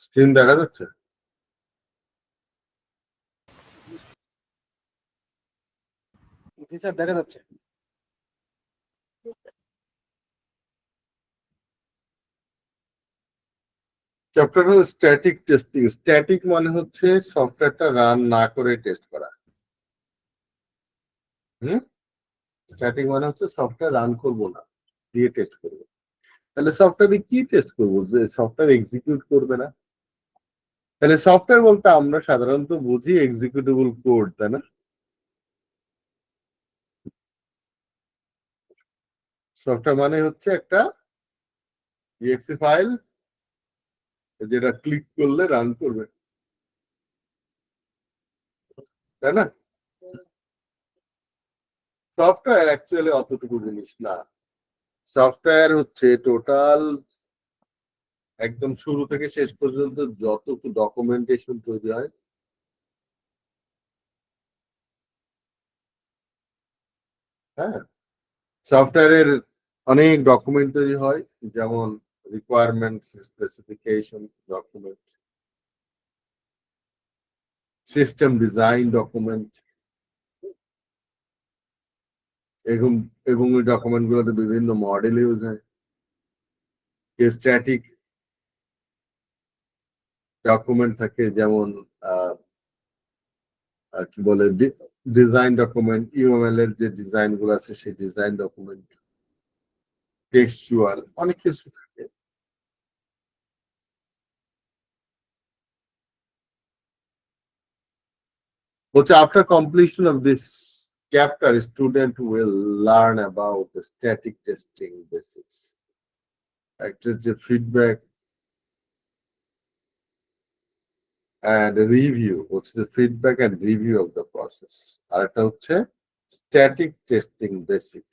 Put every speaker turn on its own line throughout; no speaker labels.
Screen দেখা যাচ্ছে?
জি sir, দেখা যাচ্ছে।
চ্যাপ্টার হলো স্ট্যাটিক টেস্টিং। স্ট্যাটিক মানে হচ্ছে সফটওয়্যারটা রান না করে টেস্ট করা। স্ট্যাটিক মানে হচ্ছে সফটওয়্যার রান করব না, দিয়ে টেস্ট করব। তাহলে সফটওয়্যারে কি টেস্ট করব? যে সফটওয়্যার এক্সিকিউট করবে না। তাহলে সফটওয়্যার বলতে আমরা সাধারণত বুঝি এক্সিকিউটেবল কোড, তাই না? সফটওয়্যার মানে হচ্ছে একটা exe ফাইল যেটা ক্লিক করলে রান করবে, তাই না? সফটওয়্যার অ্যাকচুয়ালি অতটুকু জিনিস না। সফটওয়্যার হচ্ছে টোটাল একদম শুরু থেকে শেষ পর্যন্ত যতটুকু ডকুমেন্টেশন তৈরি হয়, হ্যাঁ, সফটওয়্যারের অনেক ডকুমেন্ট তৈরি হয়, যেমন requirements specification document, system design document, এবং এবং ওই ডকুমেন্ট গুলোতে বিভিন্ন মডেল ইউজ হয়। স্ট্যাটিক ডকুমেন্ট থাকে, যেমন কি বলে, ডিজাইন ডকুমেন্ট, ইউএমএল এর যে ডিজাইন গুলো আছে সেই ডিজাইন ডকুমেন্ট, টেক্সচুয়াল, অনেক কিছু থাকে। বলছে after completion of this chapter, student will learn about the static testing basics. একটা যে ফিডব্যাক and review, হচ্ছে the feedback and review of the process, আর একটা হচ্ছে static testing basic।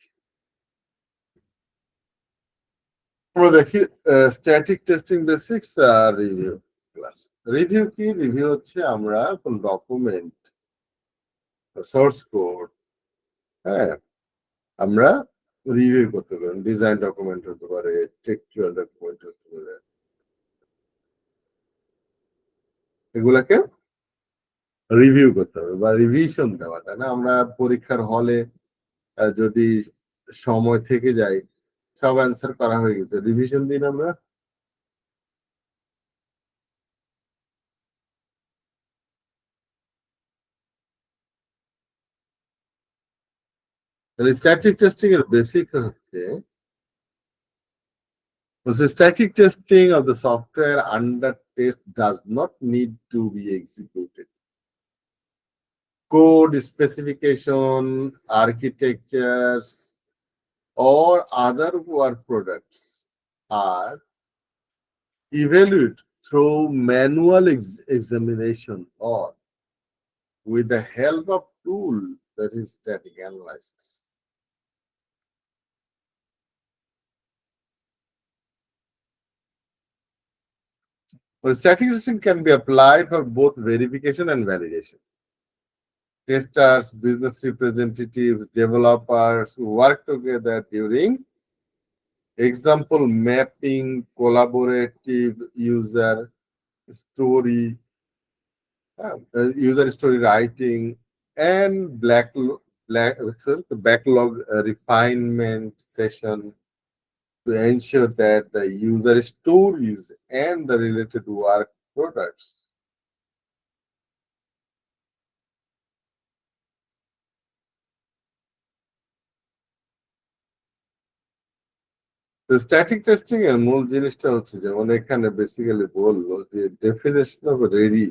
আমরা দেখি স্ট্যাটিক টেস্টিং বেসিক্স আর রিভিউ ক্লাস। রিভিউ কি? Review হচ্ছে আমরা কোন ডকুমেন্ট, সোর্স কোড, হ্যাঁ, আমরা রিভিউ করতে পারি। ডিজাইন ডকুমেন্ট হতে পারে, টেক্সচুয়াল ডকুমেন্ট হতে পারে, এগুলাকে রিভিউ করতে হবে বা রিভিশন দেওয়া, তাই না? আমরা পরীক্ষার হলে যদি সময় থেকে যায়, সব অ্যান্সার করা হয়ে গেছে, রিভিশন দিন আমরা। তাহলে স্ট্যাটিক টেস্টিং এর বেসিক হচ্ছে, the static testing of the software under test does not need to be executed. Code specification, architectures, or other work products are evaluated through manual examination or with the help of tool, that is static analysis. Well, static testing can be applied for both verification and validation. Testers, business representatives, developers work together during example mapping, collaborative story, user story writing, and backlog refinement session to ensure that the user stories and the related work products. Static testing এর মূল জিনিসটা হচ্ছে, যেমন এখানে basically বললো যে definition of ready.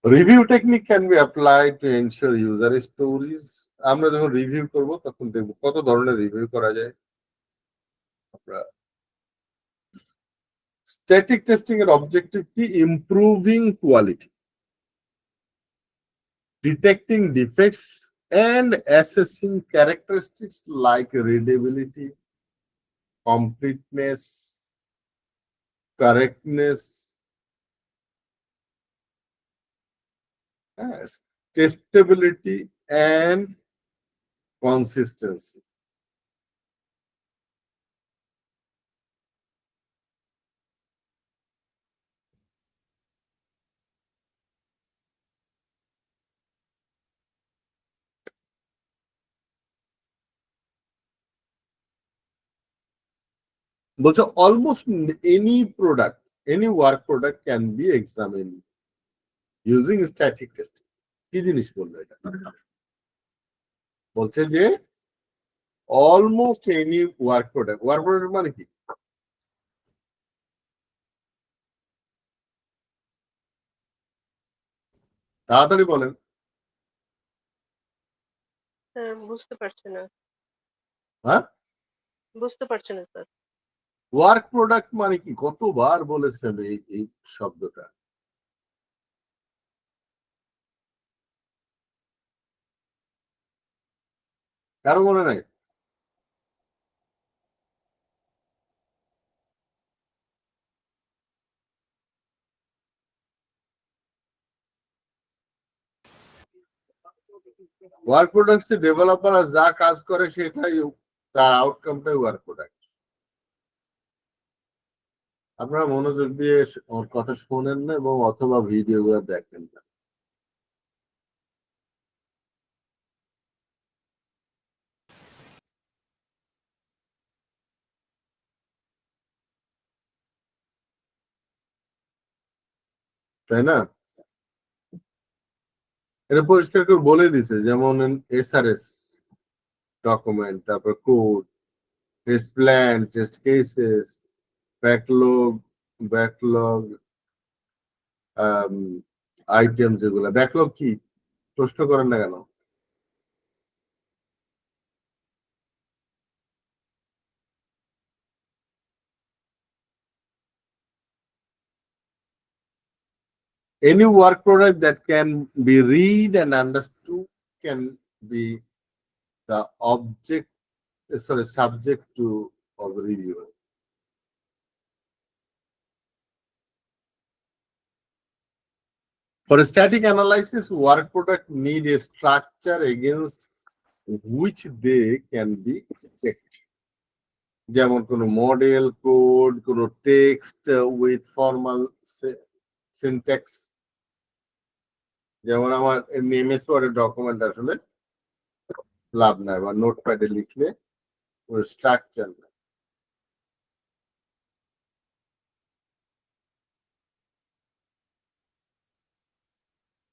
Review technique can be applied to ensure user stories. আমরা যখন রিভিউ করব তখন দেখবো কত ধরনের রিভিউ করা যায়। আমরা স্ট্যাটিক টেস্টিং এর অবজেক্টিভ কি? Improving quality, detecting defects and assessing characteristics like readability, completeness, correctness, testability, and consistency. বলছে almost any product, any work product can be examine using static testing. কি জিনিস বললো এটা? বলছে যে অলমোস্ট এনি ওয়ার্ক প্রোডাক্ট মানে কি? তাড়াতাড়ি বলেন।
স্যার বুঝতে পারছি না।
হ্যাঁ,
বুঝতে পারছি না স্যার।
ওয়ার্ক প্রোডাক্ট মানে কি? কতবার বলেছেন এই শব্দটা? কারো মনে নাই? ওয়ার্ক প্রোডাক্টস ডেভেলপাররা যা কাজ করে সেটাই তার আউটকামটাই ওয়ার্ক প্রোডাক্ট। আপনারা মনোযোগ দিয়ে ওর কথা শোনেন না এবং অথবা ভিডিও গুলো দেখেন না। তাই না? এটা পরিষ্কার করে বলে দিছে, যেমন এসআরএস ডকুমেন্ট, তারপর code, test plan, test cases, backlog item, যেগুলো ব্যাকলগ কি প্রশ্ন করেন না কেন? Any work product that can be read and understood can be the subject to of review. For static analysis, work product need a structure against which they can be checked. যেমন কোনো model, code, কোনো text with formal syntax. যেমন আমার MS ওয়ার্ডের document আসলে লাভ নাই, বা নোটপ্যাডে লিখলে ওর স্ট্রাকচার নাই।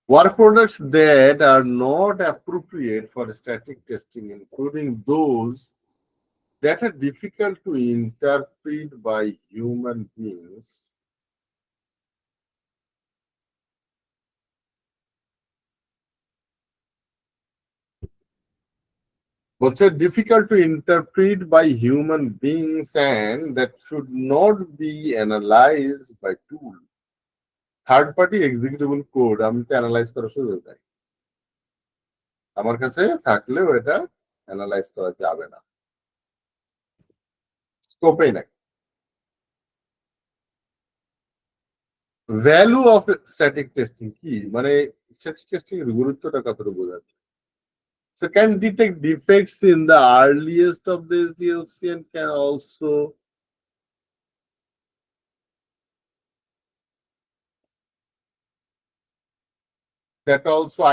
Work products that are not appropriate for static testing, including those that are difficult to interpret by human beings, but are difficult to interpret by human beings and that should not be analyzed by tool. Third party executable code আমি তো analyse করার সুযোগ নাই, আমার কাছে থাকলেও এটা analyse করা যাবে না, স্কোপেই নাই। ভ্যালু অফ স্ট্যাটিক টেস্টিং কি মানে? স্ট্যাটিক টেস্টিং এর গুরুত্বটা কতটা বোঝাচ্ছে? So can detect defects in the earliest of the SDLC and can also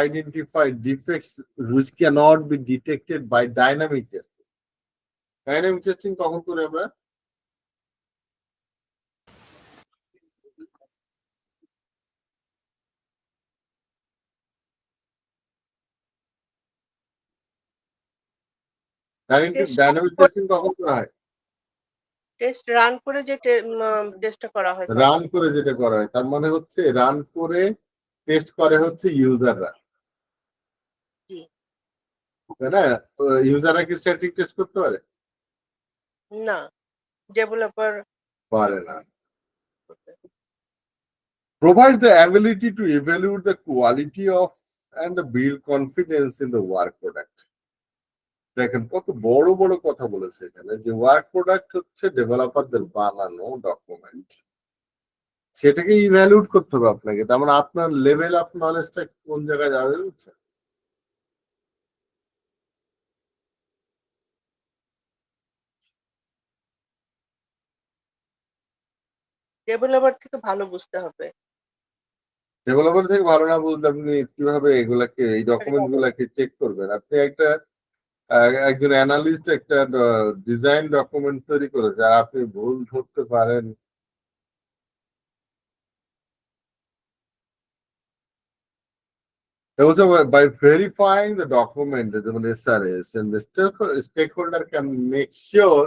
identify defects which cannot be detected by dynamic testing. Dynamic testing কখন করে আমরা? ডাইনামিক টেস্টিং কখন করা হয়?
টেস্ট রান করে যে টেস্টটা করা হয়।
রান করে যেটা করা হয়, তার মানে হচ্ছে রান করে টেস্ট করে হচ্ছে ইউজাররা,
জি।
তাই না? ইউজাররা কি স্ট্যাটিক টেস্ট করতে পারে?
না, ডেভেলপার
পারে না। Provides the ability to evaluate the quality of and the build confidence in the work product. দেখেন কত বড় বড় কথা বলেছে এখানে, যে ওয়ার্ক প্রোডাক্ট হচ্ছে ডেভেলপারদের বানানো ডকুমেন্ট, সেটাকে ইভ্যালুয়েট করতে হবে আপনাকে। তার মানে আপনার লেভেল অফ নলেজটা কোন জায়গায় যাবে বুঝছেন?
ডেভেলপার থেকে ভালো বুঝতে হবে।
ডেভেলপার থেকে ভালো না বুঝলে আপনি কিভাবে এগুলাকে, এই ডকুমেন্ট গুলাকে চেক করবেন? আপনি একটা একজন অ্যানালিস্ট একটা ডিজাইন ডকুমেন্ট তৈরি করেছে আর আপনি ভুল ধরতে পারেন, also by verifying the document যেমন SRS and the stakeholder can make sure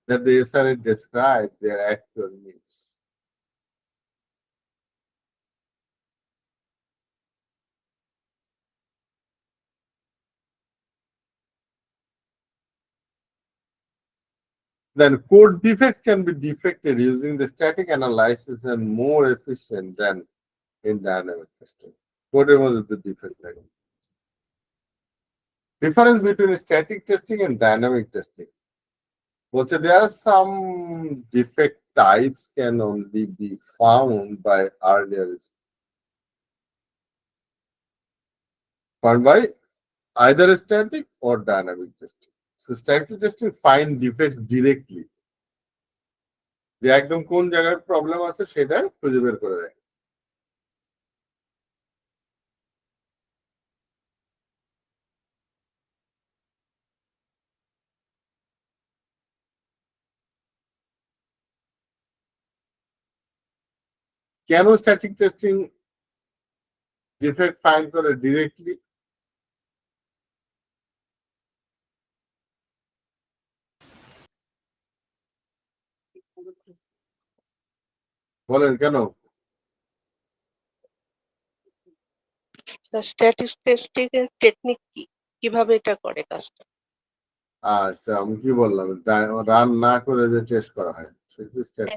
that the SRS describe their actual needs. Then code defects can be defected using the static analysis and more efficient than in dynamic testing. Code was the defect like. Difference between static testing and dynamic testing. Also, there are some defect types can only be found by either static or dynamic testing. So static testing find defects directly. যে একদম কোন জায়গায় problem আছে সেটা খুঁজে বের করে দেয়। কেন স্ট্যাটিক টেস্টিং ডিফেক্ট ফাইন্ড করে ডিরেক্টলি? বলেন কেন?
স্ট্যাটিক টেস্টিং এর টেকনিক কি, কিভাবে এটা করে কাজটা?
আচ্ছা, আমি কি বললাম, রান না করে যে টেস্ট করা হয়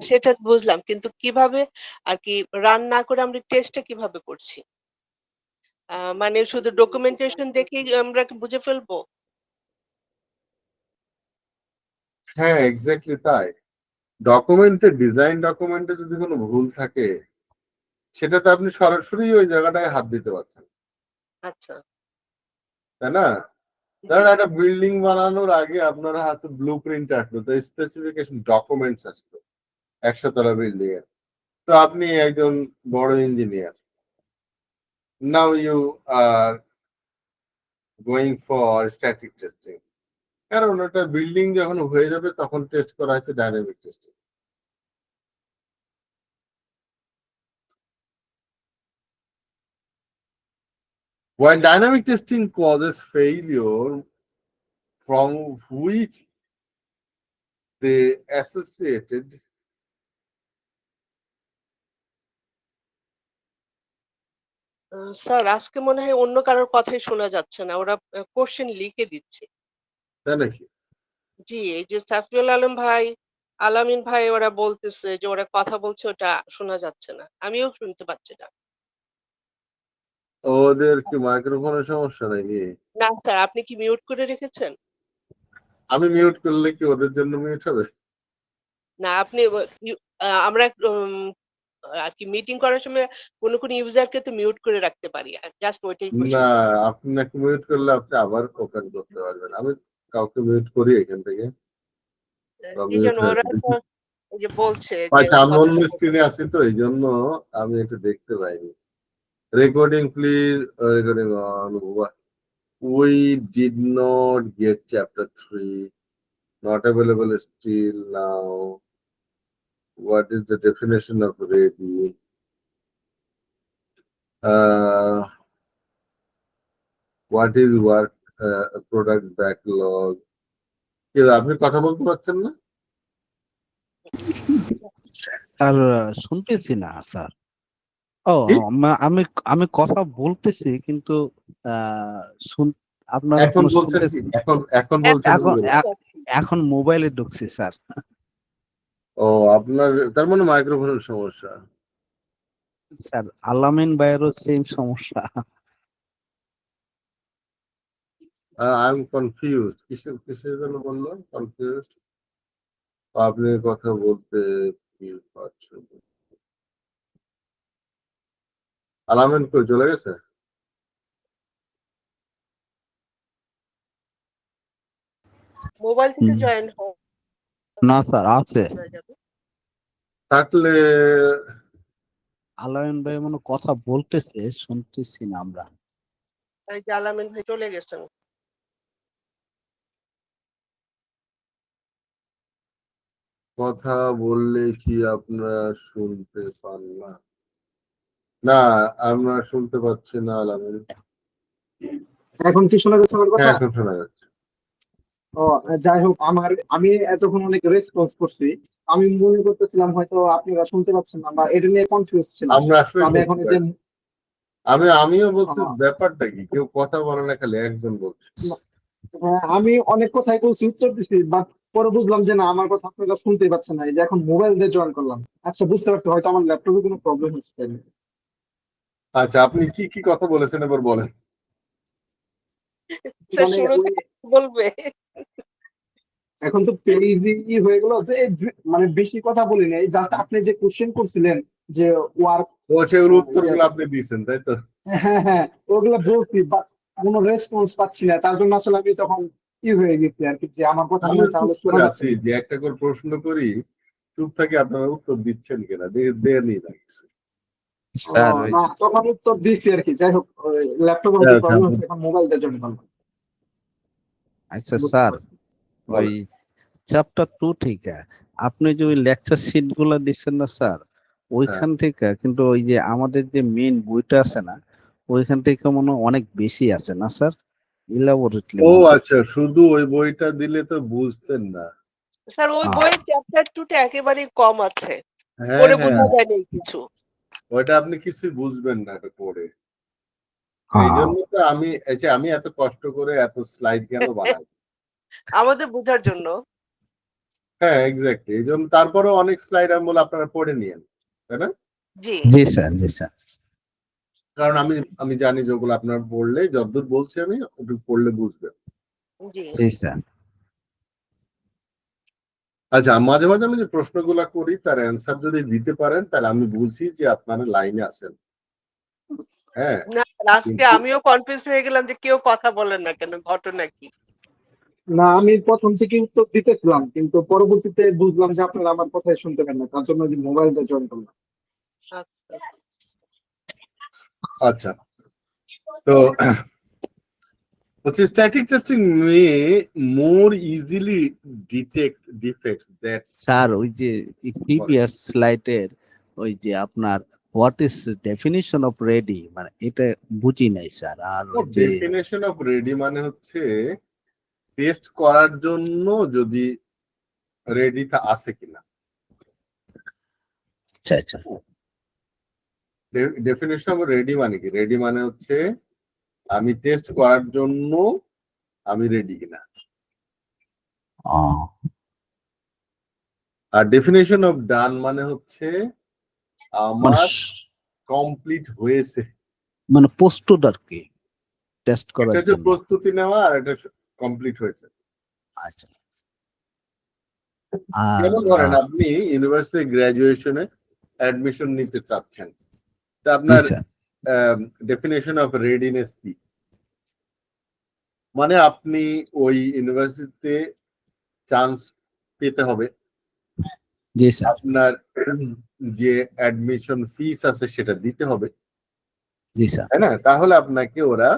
সেটা বুঝলাম, কিন্তু কিভাবে আর কি রান না করে আমরা টেস্টটা কিভাবে করছি? মানে শুধু ডকুমেন্টেশন দেখেই আমরা কি বুঝে ফেলবো?
হ্যাঁ, এক্স্যাক্টলি তাই। ডকুমেন্টে ডিজাইন ডকুমেন্টে যদি কোনো ভুল থাকে সেটাতে আপনি সরাসরি ওই জায়গাটায় হাত দিতে পারছেন,
আচ্ছা,
তাই না? ধরেন একটা বিল্ডিং বানানোর আগে আপনার হাতে ব্লু প্রিন্ট আসলো, তো স্পেসিফিকেশন ডকুমেন্টস আসলো 100 তলা বিল্ডিং এর। তো আপনি একজন বড় engineer, now you are going for static testing, কারণ ওটা বিল্ডিং যখন হয়ে যাবে তখন টেস্ট করা হচ্ছে dynamic testing. While dynamic testing causes failure from which they associated
sir আজকে মনে হয় অন্য কারোর কথাই শোনা যাচ্ছে না। ওরা কোশ্চেন লিখে দিচ্ছে।
তাই নাকি?
জি, এই যে সাফিউল আলম ভাই, আলামিন ভাই ওরা বলতেছে যে ওরা কথা বলছে ওটা শোনা যাচ্ছে না। আমিও শুনতে পাচ্ছি না।
ওদের কি মাইক্রোফোনের সমস্যা নাকি?
না স্যার, আপনি কি মিউট করে রেখেছেন?
আমি মিউট করলে কি ওদের জন্য মিউট হবে?
না আপনি আমরা আর কি মিটিং করার সময় কোন ইউজারকে তো মিউট করে রাখতে পারি। জাস্ট ওইটাই
না,
কোয়েশ্চেন।
আপনাকে মিউট করলে আপনি আবার ওপেন করতে পারবেন। আমি কাউকে মিউট করি এখান থেকে,
কি
মিউট
যেন ওরা
হয়েছে।
তো এই যে বলছে যে
আচ্ছা, আমি অন্য
কথাটা
স্ক্রিনে আছি তো এই জন্য আমি এটা দেখতে পাইনি। Recording please, recording on. We did not get chapter 3, not available still now. What is the definition of ready? What is work product backlog? কি আপনি কথা বলতে পারছেন না?
আর শুনতেছি না স্যার। ও
কি?
আমি আমি কথা বলতেছি কিন্তু আহ, শুন- আপনারা
এখন
কোনো
বলছেন কি?
শুনতেছি
এখন বলছেন কি
এখন
করে?
এখন মোবাইলে ঢুকছি স্যার।
ও, আপনার তার মানে মাইক্রোফোনের সমস্যা।
স্যার আলামিন ভাইয়েরও সেম সমস্যা।
I am confused. কিসের কিসের জন্য বললো কনফিউজড? আপনি কথা বলতে কি পারছেন? আলামিন কই চলে গেছে?
মোবাইল থেকে জয়েন হও।
না স্যার আছে।
থাকলে
আলামিন ভাই মনে হয় কথা বলতেছে, শুনতেছি না আমরা।
এই যে আলামিন ভাই চলে গেছেন।
কথা বললে কি আপনারা শুনতে পান না? না, আমরা শুনতে পাচ্ছি না আলামিন।
এখন কি শোনা যাচ্ছে আমার কথা?
হ্যাঁ, এখন শোনা যাচ্ছে।
ও, যাই হোক, আমি এতক্ষণ অনেক রেসপন্স করছি। আমি মনে করতেছিলাম হয়তো আপনারা শুনতে পাচ্ছেন না, বা এটা নিয়ে কনফিউজ ছিলাম।
আমরা
তো
আসলে
আমি এখন
শুনতে
এই যে
পাই। আমিও বলছি
আহ,
ব্যাপারটা কি, কেউ কথা বলে না, খালি একজন বলছে।
হ্যাঁ, আমি অনেক কথাই বলছি, উত্তর দিচ্ছি, বাট পরে বুঝলাম যে না, আমার কথা আপনারা শুনতেই পাচ্ছেন না। এই যে এখন মোবাইল দিয়ে জয়েন করলাম। আচ্ছা, বুঝতে পারছি, হয়তো আমার ল্যাপটপে কোনো প্রবলেম হচ্ছে তাই না?
আচ্ছা, আপনি কি কি কথা বলেছেন এবার বলেন।
স্যার
মানে
শুরুতে
ওই
বলবে।
এখন তো পেইজি হয়ে গেল যে মানে বেশি কথা বলি নাই, জাস্ট আপনি যে কোশ্চেন করছিলেন যে ওয়ার্ক,
ও, সেগুলো উত্তরগুলো আপনি দিয়েছেন তাই তো?
হ্যাঁ হ্যাঁ, ওগুলো বলছি, বাট কোনো রেসপন্স পাচ্ছি না। তার জন্য আসলে আমি তখন হয়ে গেছি আর কি, যে আমার কথা মনে
আমি
হয়
চুপ
তাহলে
করে
শোনা যাচ্ছে
আছি
না।
যে একটা করে প্রশ্ন করি, চুপ থাকি, আপনারা উত্তর দিচ্ছেন কিনা দেনই না কিছু।
ও,
স্যার ওই
না, তখন উত্তর দিচ্ছি আর কি। যাই হোক, ল্যাপটপে হয়তো
আচ্ছা,
প্রবলেম হচ্ছে, এখন মোবাইল দিয়ে জয়েন করলাম।
আচ্ছা
বুঝতে
স্যার,
পারছি।
ওই
বলেন।
চ্যাপ্টার 2 থেকে আপনি যে ওই লেকচার শিট গুলা দিচ্ছেন না স্যার,
হ্যাঁ।
ওইখান থেকে কিন্তু ওই যে আমাদের যে মেইন বইটা আছে না, ওইখান থেকে মনে হয় অনেক বেশি আছে না স্যার? ইলাবোরেটলি
ও
মনে হয়।
আচ্ছা, শুধু ওই বইটা দিলে তো বুঝতেন না।
স্যার ওই
আহ,
বইয়ের চ্যাপ্টার 2 টা একেবারেই কম আছে।
হ্যাঁ,
পড়ে বোঝা
হ্যাঁ,
যায় না কিছু।
ওইটা আপনি কিছুই বুঝবেন না এটা পড়ে। এই
আহ,
জন্য তো আমি এত কষ্ট করে এত স্লাইড কেন বানাই।
আমাদের বোঝার জন্য।
হ্যাঁ, এক্স্যাক্টলি, এই জন্য তারপরেও অনেক স্লাইড আমি বলে আপনারা পড়ে নিয়েন, তাই না?
জি,
জি স্যার, জি স্যার,
কারণ আমি আমি জানি যে ওগুলো আপনার পড়লে, যতদূর বলছি আমি ওটুকু পড়লে বুঝবেন।
জি।
জি স্যার।
আচ্ছা, মাঝে মাঝে আমি যে প্রশ্নগুলা করি তার অ্যান্সার যদি দিতে পারেন তাহলে আমি বুঝি যে আপনারা লাইনে আছেন। হ্যাঁ,
না, আজকে
কিন্তু
আমিও কনফিউজ হয়ে গেলাম যে কেউ কথা বলেন না কেন? ঘটনা কি?
না, আমি প্রথম থেকে উত্তর দিতেছিলাম, কিন্তু পরবর্তীতে বুঝলাম যে আপনারা আমার কথাই শুনতে পারেন না, তার জন্য মোবাইল দিয়ে জয়েন করলাম।
আচ্ছা।
আচ্ছা, তো হচ্ছে static testing May more easily detect defects that
sir ওই যে প্রিভিয়াস স্লাইডের ওই যে আপনার what is definition of ready, মানে এটা বুঝি নাই স্যার। আর ওই যে
ডেফিনেশন অফ রেডি মানে হচ্ছে টেস্ট করার জন্য যদি রেডি আছে কিনা।
আচ্ছা আচ্ছা,
ডেফিনেশন অফ রেডি মানে কি, রেডি মানে হচ্ছে আমি টেস্ট করার জন্য আমি রেডি কিনা।
আহ,
আর ডেফিনেশন অফ ডান মানে হচ্ছে
মানে
আমার কমপ্লিট হয়েছে।
মানে প্রস্তুত আর কি টেস্ট
এটা
করার
হচ্ছে
জন্য।
প্রস্তুতি নেওয়া, আর এটা কমপ্লিট হয়েছে।
আচ্ছা, আর
যেমন ধরেন আপনি ইউনিভার্সিটি গ্রাজুয়েশনে অ্যাডমিশন নিতে চাচ্ছেন, তা
জি
আপনার
স্যার,
ডেফিনেশন অফ রেডিনেস কি? মানে আপনি ওই ইউনিভার্সিটিতে চান্স পেতে হবে,
জি স্যার,
আপনার যে অ্যাডমিশন ফিস আছে সেটা দিতে হবে,
জি স্যার,
তাই না? তাহলে আপনাকে ওরা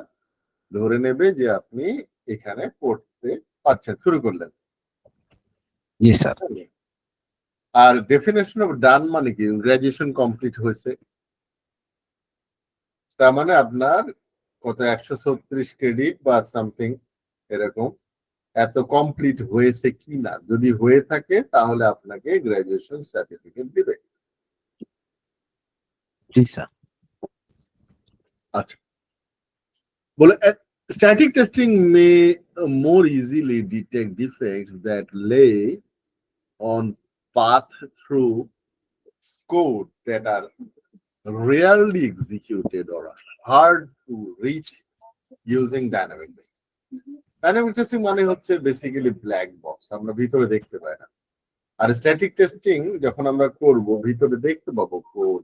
ধরে নেবে যে আপনি এখানে পড়তে পারছেন, শুরু করলেন।
জি স্যার,
আর ডেফিনেশন অফ ডান মানে কি, গ্রাজুয়েশন কমপ্লিট হয়েছে, তার মানে আপনার কত 136 ক্রেডিট বা সামথিং এরকম, এত কমপ্লিট হয়েছে কি না, যদি হয়ে থাকে তাহলে আপনাকে গ্রাজুয়েশন সার্টিফিকেট দিবে।
জি স্যার।
আচ্ছা, বলে static testing may more easily detect defects that lay on path through code that are rarely executed or hard to reach using dynamic testing. Dynamic testing মানে হচ্ছে বেসিক্যালি ব্ল্যাক বক্স, আমরা ভিতরে দেখতে পাই না। আর static testing যখন আমরা করব ভিতরে দেখতে পাবো কোড,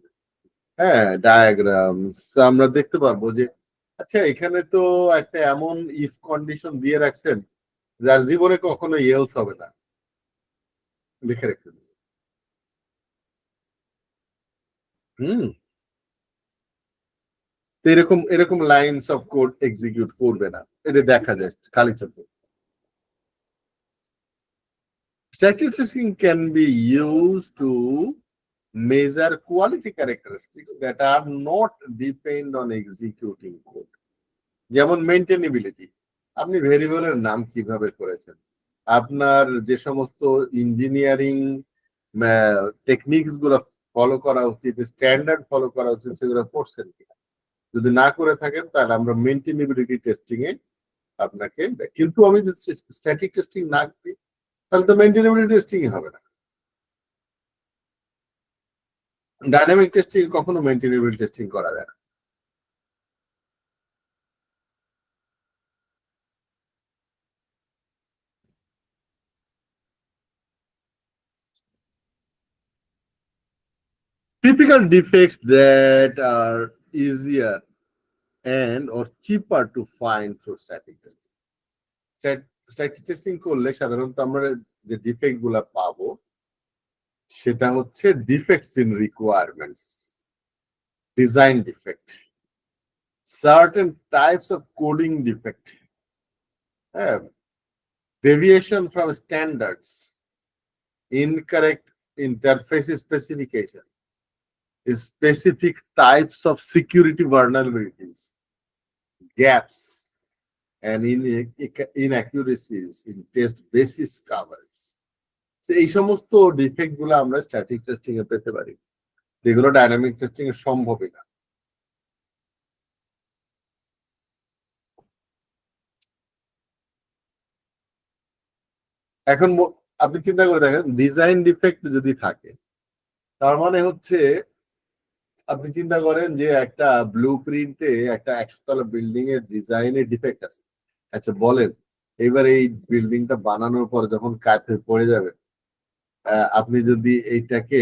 হ্যাঁ, ডায়াগ্রামস আমরা দেখতে পারবো যে আচ্ছা এখানে তো একটা এমন ইফ কন্ডিশন দিয়ে রাখছেন যার জীবনে কখনো এলস হবে না, লিখে রেখেছেন। হুম, তো এরকম এরকম লাইনস অফ কোড এক্সিকিউট করবে না, এটা দেখা যায় খালি চোখে। Static testing can be used to measure quality characteristics that are not depend on executing code. যেমন মেইনটেনেবিলিটি, আপনি ভেরিয়েবলের নাম কিভাবে করেছেন, আপনার যে সমস্ত ইঞ্জিনিয়ারিং টেকনিক্স গুলো ফলো করা উচিত, স্ট্যান্ডার্ড ফলো করা উচিত, সেগুলো করছেন কিনা। যদি না করে থাকেন তাহলে আমরা মেইনটেনেবিলিটি টেস্টিং এ আপনাকে কিন্তু আমি যদি স্ট্যাটিক টেস্টিং না করি তাহলে তো মেইনটেনেবিলিটি টেস্টিং হবে না। ডাইনামিক টেস্টিং কখনো মেইনটেনেবিলিটি টেস্টিং করা যায় না। Typical defects that are easier and or cheaper to find through static testing. Static testing করলে সাধারণত আমরা যে ডিফেক্ট গুলা পাবো সেটা হচ্ছে defects in requirements, design defect, certain types of coding defect, deviation from standards, incorrect interface specification, specific types of security vulnerabilities, gaps, and inaccuracies in test basis coverage. So এই সমস্ত ডিফেক্ট গুলো আমরা static testing এ পেতে পারি, যেগুলো dynamic testing এ সম্ভবই না। এখন আপনি চিন্তা করে দেখেন, ডিজাইন ডিফেক্ট যদি থাকে তার মানে হচ্ছে আপনি চিন্তা করেন যে একটা ব্লু প্রিন্টে একটা 100 তলা বিল্ডিং এর ডিজাইনের ডিফেক্ট আছে। আচ্ছা বলেন, এবার এই বিল্ডিংটা বানানোর পর যখন কাজ পড়ে যাবে, আপনি যদি এইটাকে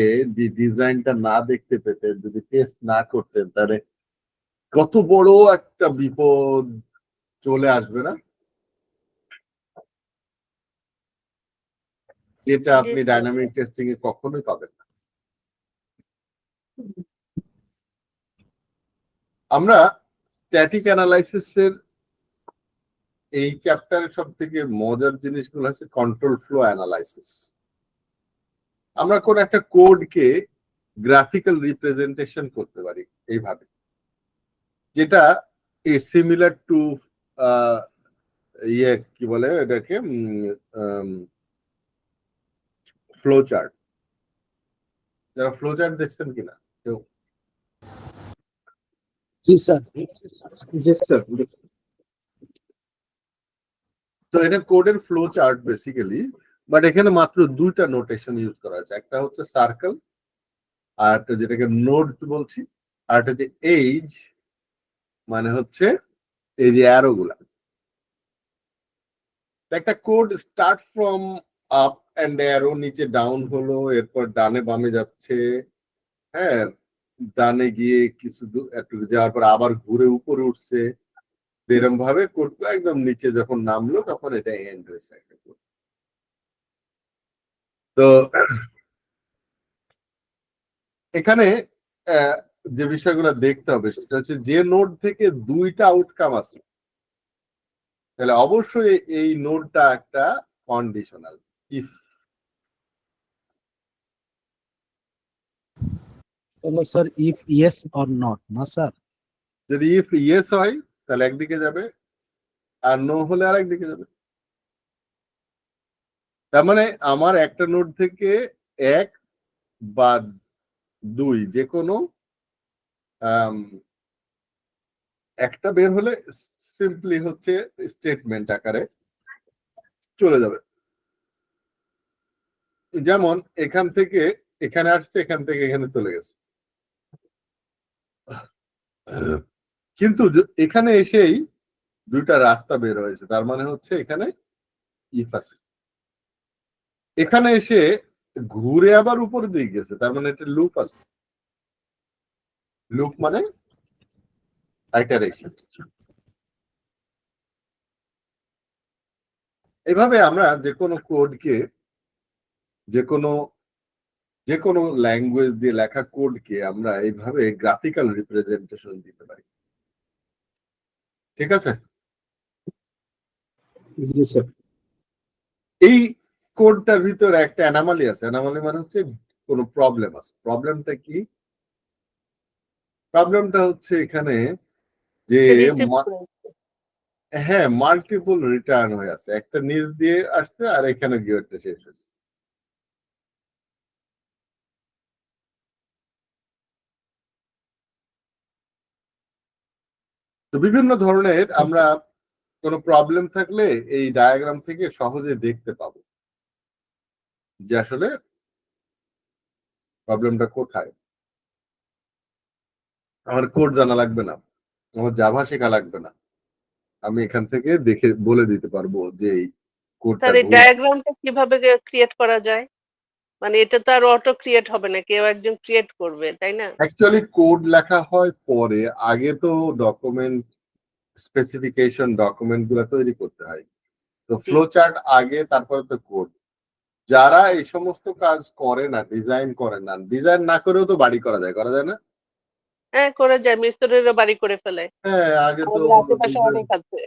ডিজাইনটা না দেখতে পেতেন, যদি টেস্ট না করতেন, তাহলে কত বড় একটা বিপদ চলে আসবে না, যেটা আপনি ডাইনামিক টেস্টিং এ কখনোই পাবেন না। আমরা স্ট্যাটিক অ্যানালাইসিসের এই চ্যাপ্টারের সব থেকে মজার জিনিসগুলো হচ্ছে কন্ট্রোল ফ্লো অ্যানালাইসিস। আমরা কোন একটা কোডকে গ্রাফিক্যাল রিপ্রেজেন্টেশন করতে পারি এইভাবে, যেটা সিমিলার টু কি বলে এটাকে, ফ্লো চার্ট। যারা ফ্লো চার্ট দেখছেন কিনা কেউ?
জি স্যার।
জি স্যার।
তো এটা কোডের ফ্লো চার্ট বেসিক্যালি, বাট এখানে মাত্র দুইটা নোটেশন ইউজ করা আছে। একটা হচ্ছে সার্কেল, আর একটা যেটাকে নোড বলছি, আর একটা যে এজ, মানে হচ্ছে এই যে অ্যারো গুলা। একটা code start from up and arrow, নিচে ডাউন হলো, এরপর ডানে বামে যাচ্ছে, হ্যাঁ, ডানে গিয়ে কিছু একটু যাওয়ার পর আবার ঘুরে উপরে উঠছে, এরকম ভাবে কোডটা একদম নিচে যখন নামলো তখন এটা এন্ড হয়েছে একটা কোড। তো এখানে যে বিষয়গুলো দেখতে হবে সেটা হচ্ছে, যে নোড থেকে দুইটা আউটকাম আছে তাহলে অবশ্যই এই নোডটা একটা conditional. If
sir if yes or not, না স্যার?
যদি ইফ ইয়েস হয় তাহলে একদিকে যাবে, আর নো হলে আর একদিকে যাবে। তার মানে আমার একটা নোড থেকে 1 বা 2 যে কোনো একটা বের হলে সিম্পলি হচ্ছে স্টেটমেন্ট আকারে চলে যাবে। যেমন এখান থেকে এখানে আসছে, এখান থেকে এখানে চলে গেছে, কিন্তু এখানে এসেই দুইটা রাস্তা বের হয়েছে, তার মানে হচ্ছে এখানে ইফ আছে। এখানে এসে ঘুরে আবার উপরের দিকে গেছে, তার মানে এটা লুপ আছে। লুপ মানে আইটারেশন। এভাবে আমরা যে কোনো কোডকে, যে কোনো ল্যাঙ্গুয়েজ দিয়ে লেখা কোডকে আমরা এইভাবে গ্রাফিক্যাল রিপ্রেজেন্টেশন দিতে পারি। ঠিক আছে?
জি স্যার।
এই কোডটার ভিতরে একটা অ্যানামালি আছে। অ্যানামালি মানে হচ্ছে কোনো প্রবলেম আছে। প্রবলেমটা কি? প্রবলেমটা হচ্ছে এখানে যে
রিসিভ
মা-
করেছে।
হ্যাঁ, মাল্টিপল রিটার্ন হয়ে আছে। একটা নিচ দিয়ে আসছে আর এখানে গিয়ে একটা শেষ হয়েছে। তো বিভিন্ন ধরনের আমরা কোনো প্রবলেম থাকলে এই ডায়াগ্রাম থেকে সহজে দেখতে পাবো যে আসলে প্রবলেমটা কোথায়। আমার কোড জানা লাগবে না, আমার জাভা শেখা লাগবে না, আমি এখান থেকে দেখে বলে দিতে পারবো যে এই কোডটা
স্যার এই
ভুল।
ডায়াগ্রামটা কিভাবে ক্রিয়েট করা যায়? মানে এটা তো আর অটো ক্রিয়েট হবে না, কেউ একজন ক্রিয়েট করবে, তাই না?
অ্যাকচুয়ালি কোড লেখা হয় পরে, আগে তো ডকুমেন্ট স্পেসিফিকেশন ডকুমেন্ট গুলো তৈরি করতে হয়। তো
জি।
ফ্লো চার্ট আগে, তারপরে তো কোড। যারা এই সমস্ত কাজ করে না, ডিজাইন করে না, ডিজাইন না করেও তো বাড়ি করা যায়, করা যায় না?
হ্যাঁ, করা যায়, মিস্ত্রিরা বাড়ি করে ফেলে।
হ্যাঁ, আগে তো
আমাদের আশেপাশে অনেক আছে।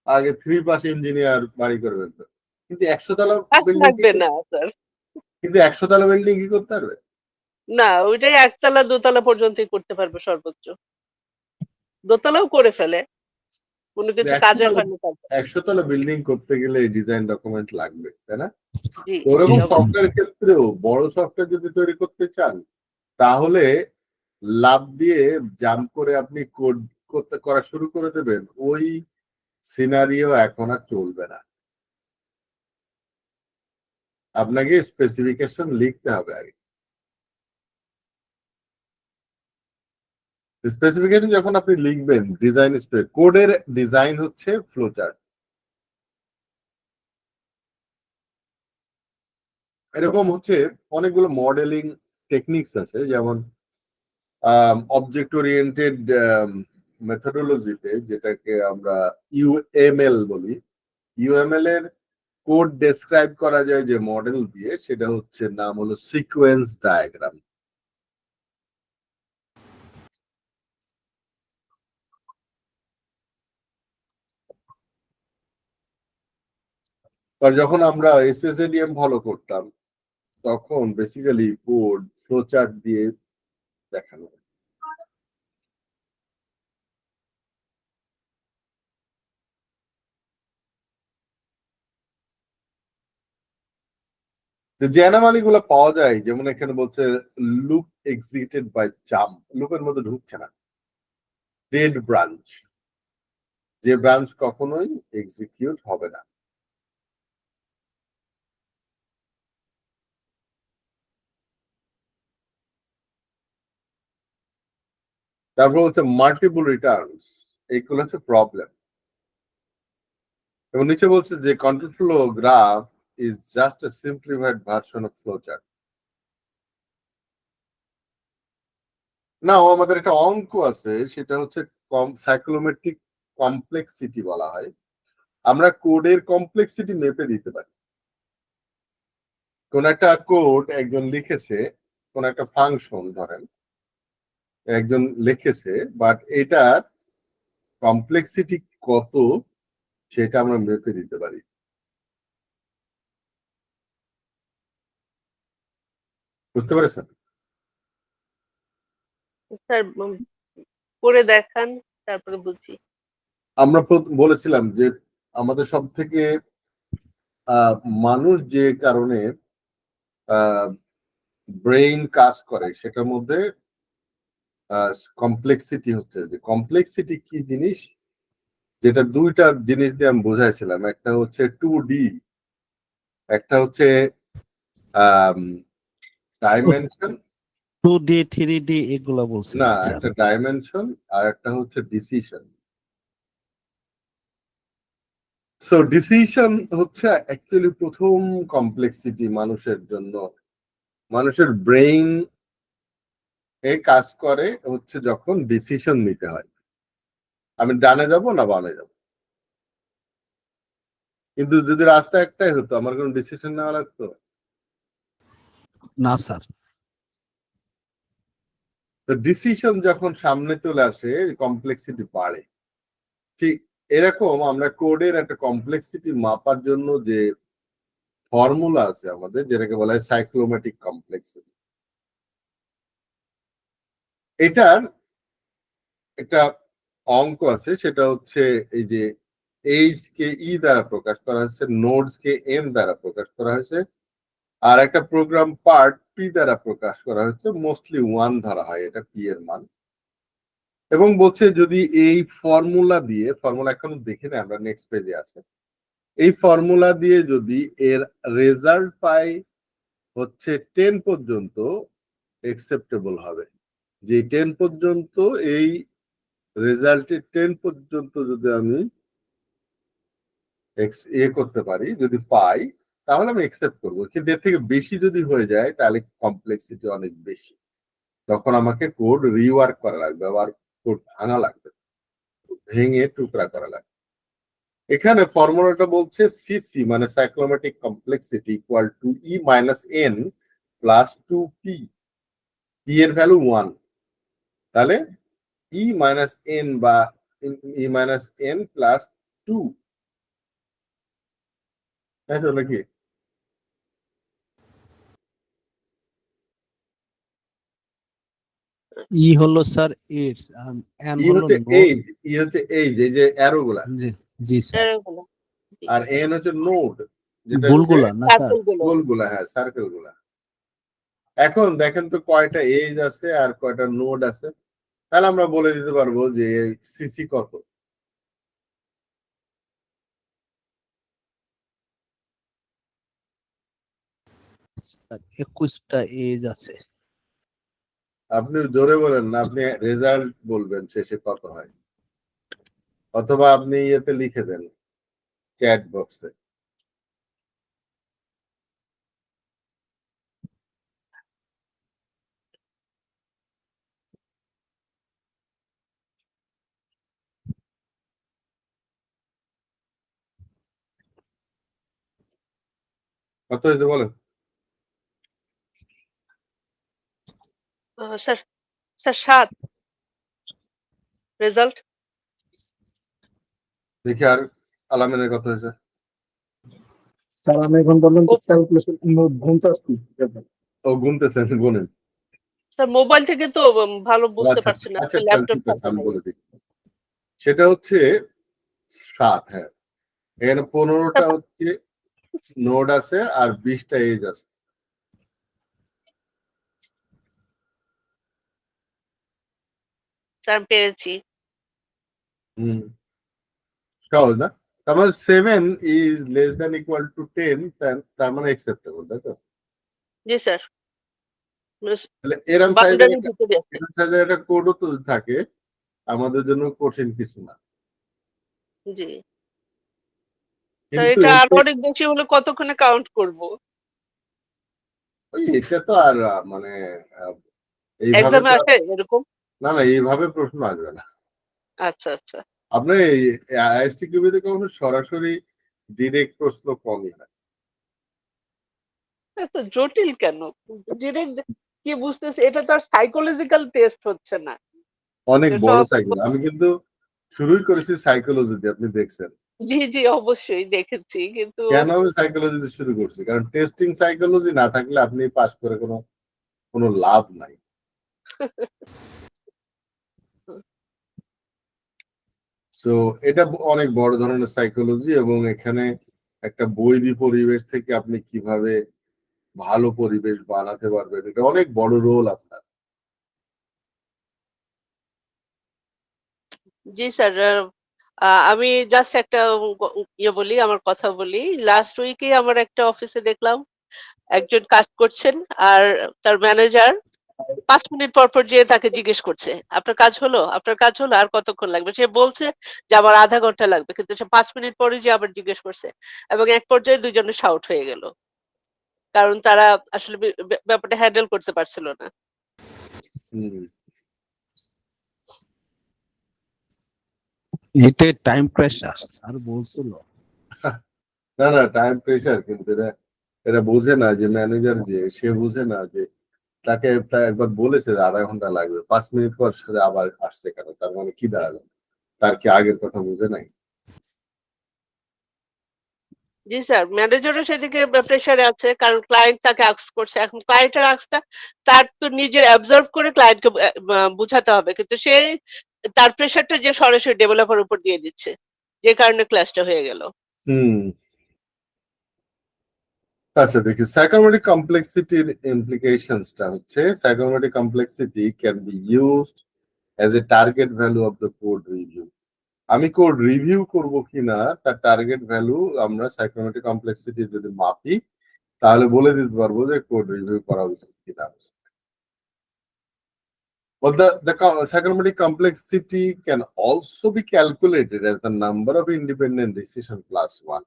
আগে 3 পাস ইঞ্জিনিয়ার বাড়ি করে ফেলতো। কিন্তু 100 তলা
কাজ
বিল্ডিং কি
লাগবে না স্যার।
কিন্তু 100 তলা বিল্ডিং কি করতে পারবে?
না, ওইটাই একতলা দোতলা পর্যন্তই করতে পারবে সর্বোচ্চ। দোতলাও করে ফেলে কোনো কিছু
একশো
কাজের
তলা
হয়নি তারপর।
100 তলা বিল্ডিং করতে গেলে ডিজাইন ডকুমেন্ট লাগবে, তাই না?
জি,
ওরকম
অবশ্যই।
সফটওয়্যার ক্ষেত্রেও বড় সফটওয়্যার যদি তৈরি করতে চান, তাহলে লাভ দিয়ে জাম্প করে আপনি কোড করা শুরু করে দেবেন, ওই সিনারিও এখন আর চলবে না। আপনাকে স্পেসিফিকেশন লিখতে হবে আগে। স্পেসিফিকেশন যখন আপনি লিখবেন, ডিজাইন কোডের ডিজাইন হচ্ছে ফ্লোচার্ট। এরকম হচ্ছে অনেকগুলো মডেলিং টেকনিক্স আছে, যেমন অবজেক্ট ওরিয়েন্টেড মেথডোলজিতে, যেটাকে আমরা ইউএমএল বলি। ইউএমএল এর কোড ডেসক্রাইব করা যায় যে মডেল দিয়ে, সেটা হচ্ছে নাম হলো সিকোয়েন্স ডায়াগ্রাম। আর যখন আমরা এসএসএডিএম ফলো করতাম, তখন বেসিক্যালি কোড ফ্লোচার্ট দিয়ে দেখানো। যে অ্যানোমালি গুলো পাওয়া যায়, যেমন এখানে বলছে লুপ এক্সিটেড বাই জাম্প, লুপের মধ্যে ঢুকছে না। ডেড ব্রাঞ্চ, যে ব্রাঞ্চ কখনোই এক্সিকিউট হবে না। তারপর হচ্ছে মাল্টিপল রিটার্নস, এইগুলো হচ্ছে প্রবলেম। এবং নিচে বলছে যে control flow graph is just a simplified version of flow chart. না, আমাদের একটা অঙ্ক আছে, সেটা হচ্ছে সাইক্লোমেট্রিক কমপ্লেক্সিটি বলা হয়। আমরা কোডের কমপ্লেক্সিটি মেপে দিতে পারি। কোন একটা কোড একজন লিখেছে, কোন একটা ফাংশন ধরেন একজন লিখেছে, বাট এটার কমপ্লেক্সিটি কত সেটা আমরা মেপে দিতে পারি। বুঝতে পেরেছেন?
স্যার করে দেখান, তারপরে বুঝি।
আমরা বলেছিলাম যে আমাদের সব থেকে মানুষ যে কারণে ব্রেইন কাজ করে, সেটার মধ্যে কমপ্লেক্সিটি হচ্ছে, যে কমপ্লেক্সিটি কি জিনিস, যেটা দুইটা জিনিস দিয়ে আমি বোঝাইছিলাম। একটা হচ্ছে 2D, একটা হচ্ছে ডাইমেনশন।
2D 3D এগুলো বলছিলেন
না,
স্যার।
একটা ডাইমেনশন আর একটা হচ্ছে ডিসিশন। সো ডিসিশন হচ্ছে অ্যাকচুয়ালি প্রথম কমপ্লেক্সিটি মানুষের জন্য। মানুষের ব্রেইন এ কাজ করে হচ্ছে যখন ডিসিশন নিতে হয়, আমি ডানে যাব না বামে যাব। কিন্তু যদি রাস্তা একটাই হতো, আমার কোনো ডিসিশন নেওয়া লাগতো?
না স্যার।
তো ডিসিশন যখন সামনে চলে আসে, কমপ্লেক্সিটি বাড়ে। ঠিক এরকম আমরা কোডের একটা কমপ্লেক্সিটি মাপার জন্য যে ফর্মুলা আছে আমাদের যেটাকে বলা হয় সাইক্লোম্যাটিক কমপ্লেক্সিটি। এটার একটা অঙ্ক আছে, সেটা হচ্ছে এই যে এইচ কে ই দ্বারা প্রকাশ করা হয়েছে, নোডস কে এন দ্বারা প্রকাশ করা হয়েছে, আর একটা প্রোগ্রাম পার্ট পি দ্বারা প্রকাশ করা হয়েছে, মোস্টলি 1 ধরা হয় এটা পি এর মান। এবং বলছে যদি এই ফর্মুলা দিয়ে, ফর্মুলা এখন দেখে না, আমরা নেক্সট পেজে আছে, এই ফর্মুলা দিয়ে যদি এর রেজাল্ট পাই হচ্ছে 10 পর্যন্ত একসেপ্টেবল হবে। যে 10 পর্যন্ত, এই রেজাল্টে 10 পর্যন্ত যদি আমি করতে পারি, যদি পাই, তাহলে আমি একসেপ্ট করবো। কিন্তু এর থেকে বেশি যদি হয়ে যায় তাহলে কমপ্লেক্সিটি অনেক বেশি, তখন আমাকে কোড রিওয়ার্ক করা লাগবে, আবার কোড ভাঙা লাগবে, ভেঙে টুকরা করা লাগবে। এখানে ফর্মুলাটা বলছে সিসি মানে cyclomatic complexity equal to E minus N plus 2p, P এর ভ্যালু 1, তাহলে ই মাইনাস এন বা ই মাইনাস এন প্লাস 2, তাই তো নাকি?
ই হলো স্যার এইডস আর এন
ই
হলো
হচ্ছে
নোড।
এইজ, ই হচ্ছে এইজ, এই যে অ্যারো গুলা,
জি জি স্যার।
এরগুলো, জি,
আর এন হচ্ছে নোড, যেটা হচ্ছে
ভুলগুলা না স্যার?
সার্কেল গুলো।
গোল গুলা, হ্যাঁ সার্কেল গুলা। এখন দেখেন তো কয়টা এজ আছে আর কয়টা নোড আছে, তাহলে আমরা বলে দিতে পারবো যে সিসি কত।
স্যার 21টা এজ আছে।
আপনি জোরে বলেন না, আপনি রেজাল্ট বলবেন শেষে কত হয়, অথবা আপনি ইয়েতে লিখে দেন চ্যাট বক্সে। কত হয়েছে বলেন?
Sir, sir 7 result.
দেখি আর আলামিনের কত হয়েছে।
স্যার আমি এখন বললাম তো ক্যালকুলেশন ঘুমতে আসছি।
ও গুনতেছেন, গুনেন।
স্যার মোবাইল থেকে তো ভালো বুঝতে
আচ্ছা
পারছি না,
আচ্ছা,
ল্যাপটপ
ঠিক আছে,
সাথে
আমি
নাই।
বলে দিই। সেটা হচ্ছে 7, হ্যাঁ। এখানে 15টা
স্যার,
হচ্ছে নোড আছে আর 20টা এজ আছে।
স্যার পেরেছি।
হুম, সহজ না? তার মানে 7 is less than equal to 10, তার মানে অ্যাকসেপ্টেবল, তাই তো?
জি স্যার,
তাহলে এরম সাইজের
বাউন্ডারির ভিতরে আছে।
একটা কোডও তো থাকে, আমাদের জন্য কঠিন কিছু না।
জি স্যার,
কিন্তু
এটা আরো
এতে
অনেক বেশি হলে কতক্ষণে কাউন্ট করব?
এটা তো আর মানে আহ, এইভাবে
এক্সামে
তো
আসে এরকম?
না না, এইভাবে প্রশ্ন আসবে না।
আচ্ছা আচ্ছা।
আপনার আইএসটি কিউবিতে কখনো সরাসরি ডিরেক্ট প্রশ্ন কমই হয়।
এত জটিল কেন? ডিরেক্ট কি বুঝতেছি, এটা তো আর সাইকোলজিক্যাল টেস্ট হচ্ছে না।
অনেক
যে
বড়
সব
সাইকেল, আমি কিন্তু শুরুই করেছি সাইকোলজি দিয়ে, আপনি দেখছেন।
জি জি অবশ্যই দেখেছি, কিন্তু
কেন আমি সাইকোলজি দিয়ে শুরু করছি? কারণ টেস্টিং সাইকোলজি না থাকলে আপনি পাস করে কোনো কোনো লাভ নাই। সো এটা অনেক বড় ধরনের সাইকোলজি, এবং এখানে একটা বৈরী পরিবেশ থেকে আপনি কিভাবে ভালো পরিবেশ বানাতে পারবেন, এটা অনেক বড় রোল আপনার।
জি স্যার, আমি জাস্ট একটা ইয়ে বলি, আমার কথা বলি। লাস্ট উইকে আমার একটা অফিসে দেখলাম একজন কাজ করছেন, আর তার ম্যানেজার 5 মিনিট পর পর যেয়ে তাকে জিজ্ঞেস করছে, আপনার কাজ হলো, আপনার কাজ হলো, আর কতক্ষণ লাগবে? সে বলছে যে আমার আধা ঘন্টা লাগবে, কিন্তু সে 5 মিনিট পরে যে আবার জিজ্ঞেস করছে, এবং এক পর্যায়ে দুজনে শাউট হয়ে গেল, কারণ তারা আসলে ব্যাপারটা হ্যান্ডেল করতে পারছিল না।
হুম।
এটা টাইম প্রেসার স্যার বলছিল।
না না, টাইম প্রেশার, কিন্তু এরা এরা বোঝে না যে ম্যানেজার, যে সে বোঝে না যে তাকে একবার বলেছে যে আধা ঘন্টা লাগবে, 5 মিনিট পর সে আবার আসছে কেন, তার মানে কি দাঁড়ালো? তার কি আগের কথা বুঝে নাই?
জি স্যার, ম্যানেজারও সেদিকে প্রেশারে আছে কারণ ক্লায়েন্ট তাকে আস্ক করছে। এখন ক্লায়েন্টের আস্কটা তার তো নিজের অ্যাবজর্ব করে ক্লায়েন্টকে বুঝাতে হবে। কিন্তু সে তার প্রেশারটা যে সরাসরি ডেভেলপার উপর দিয়ে দিচ্ছে। যে কারণে ক্লাসটা হয়ে গেল।
হুম। আচ্ছা দেখি সাইকোমেট্রিক কমপ্লেক্সিটির ইমপ্লিকেশনসটা হচ্ছে psychometric complexity can be used as a target value of the code review. আমি কোড রিভিউ করব কিনা তার টার্গেট ভ্যালু আমরা সাইকোমেট্রিক কমপ্লেক্সিটি যদি মাপি তাহলে বলে দিতে পারবো যে কোড রিভিউ করা উচিত কিনা। But the psychometric complexity can also be calculated as the number of independent decision plus one.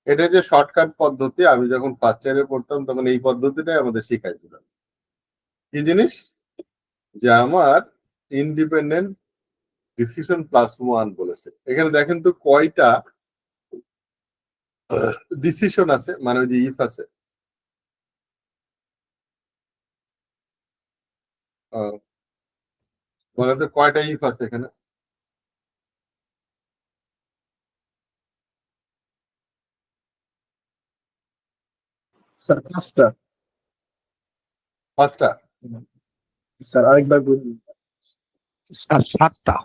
এটা যে শর্টকাট পদ্ধতি আমি যখন ফার্স্ট ইয়ারে পড়তাম তখন এই পদ্ধতিটাই আমাদের শিখাইছিল। কি জিনিস? যে আমার ইন্ডিপেন্ডেন্ট ডিসিশন প্লাস ওয়ান বলেছে। এখানে দেখেন তো কয়টা ডিসিশন আছে, মানে ওই যে ইফ আছে। বলে তো কয়টা ইফ আছে এখানে?
স্যার 5টা।
পাঁচটা।
স্যার আরেকবার বলুন।
স্যার 7টা।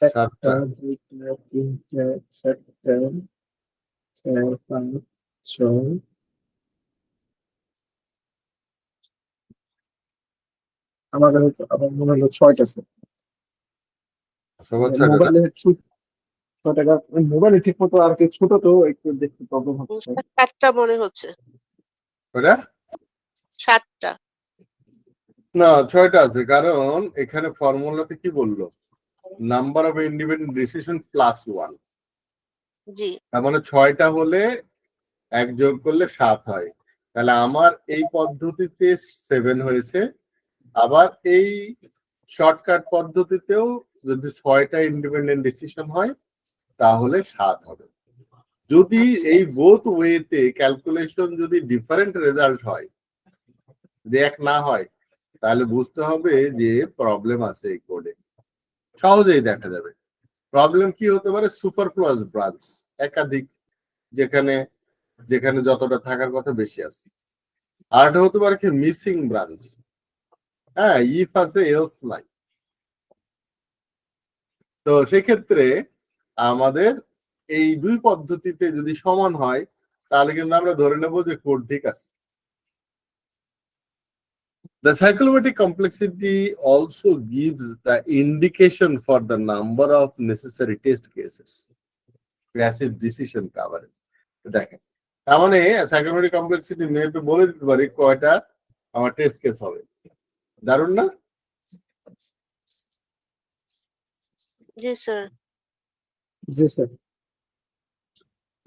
1টা 2টা 3টা 4টা 4 5 6 আমার মনে হলো 6টা স্যার।
সবার ছয়টা না?
মোবাইলে 6 টাকা মোবাইলে ঠিক মতো আর কি ছোট তো একটু দেখতে প্রবলেম হচ্ছে।
7টা মনে হচ্ছে।
ওটা
7টা।
না 6টা আছে, কারণ এখানে ফর্মুলাতে কি বললো? Number of independent decision plus one.
জি।
তার মানে 6টা হলে 1 যোগ করলে 7 হয়। তাহলে আমার এই পদ্ধতিতে 7 হয়েছে। আবার এই শর্টকাট পদ্ধতিতেও যদি 6টা ইন্ডিপেন্ডেন্ট ডিসিশন হয় তাহলে 7 হবে। যদি এই বোথ ওয়েতে ক্যালকুলেশন যদি ডিফারেন্ট রেজাল্ট হয়, যদি এক না হয়, তাহলে বুঝতে হবে যে প্রবলেম আছে এই কোডে। সহজেই দেখা যাবে প্রবলেম কি হতে পারে। সুপারফ্লুয়াস ব্রাঞ্চ, একাধিক, যেখানে যেখানে যতটা থাকার কথা বেশি আছে। আর এটা হতে পারে কি মিসিং ব্রাঞ্চ। হ্যাঁ, ইফ আছে এলস নাই। তো সেক্ষেত্রে আমাদের এই দুই পদ্ধতিতে যদি সমান হয় তাহলে কিন্তু আমরা ধরে নেব যে কোড ঠিক আছে। The psychometric complexity also gives the indication for the number of necessary test cases. Passive decision coverage. দেখেন, তার মানে সাইকোমেট্রিক কমপ্লেক্সিটি নিয়ে একটু বলে দিতে পারি কয়টা আমার টেস্ট কেস হবে। দারুণ না?
জি স্যার।
জি স্যার।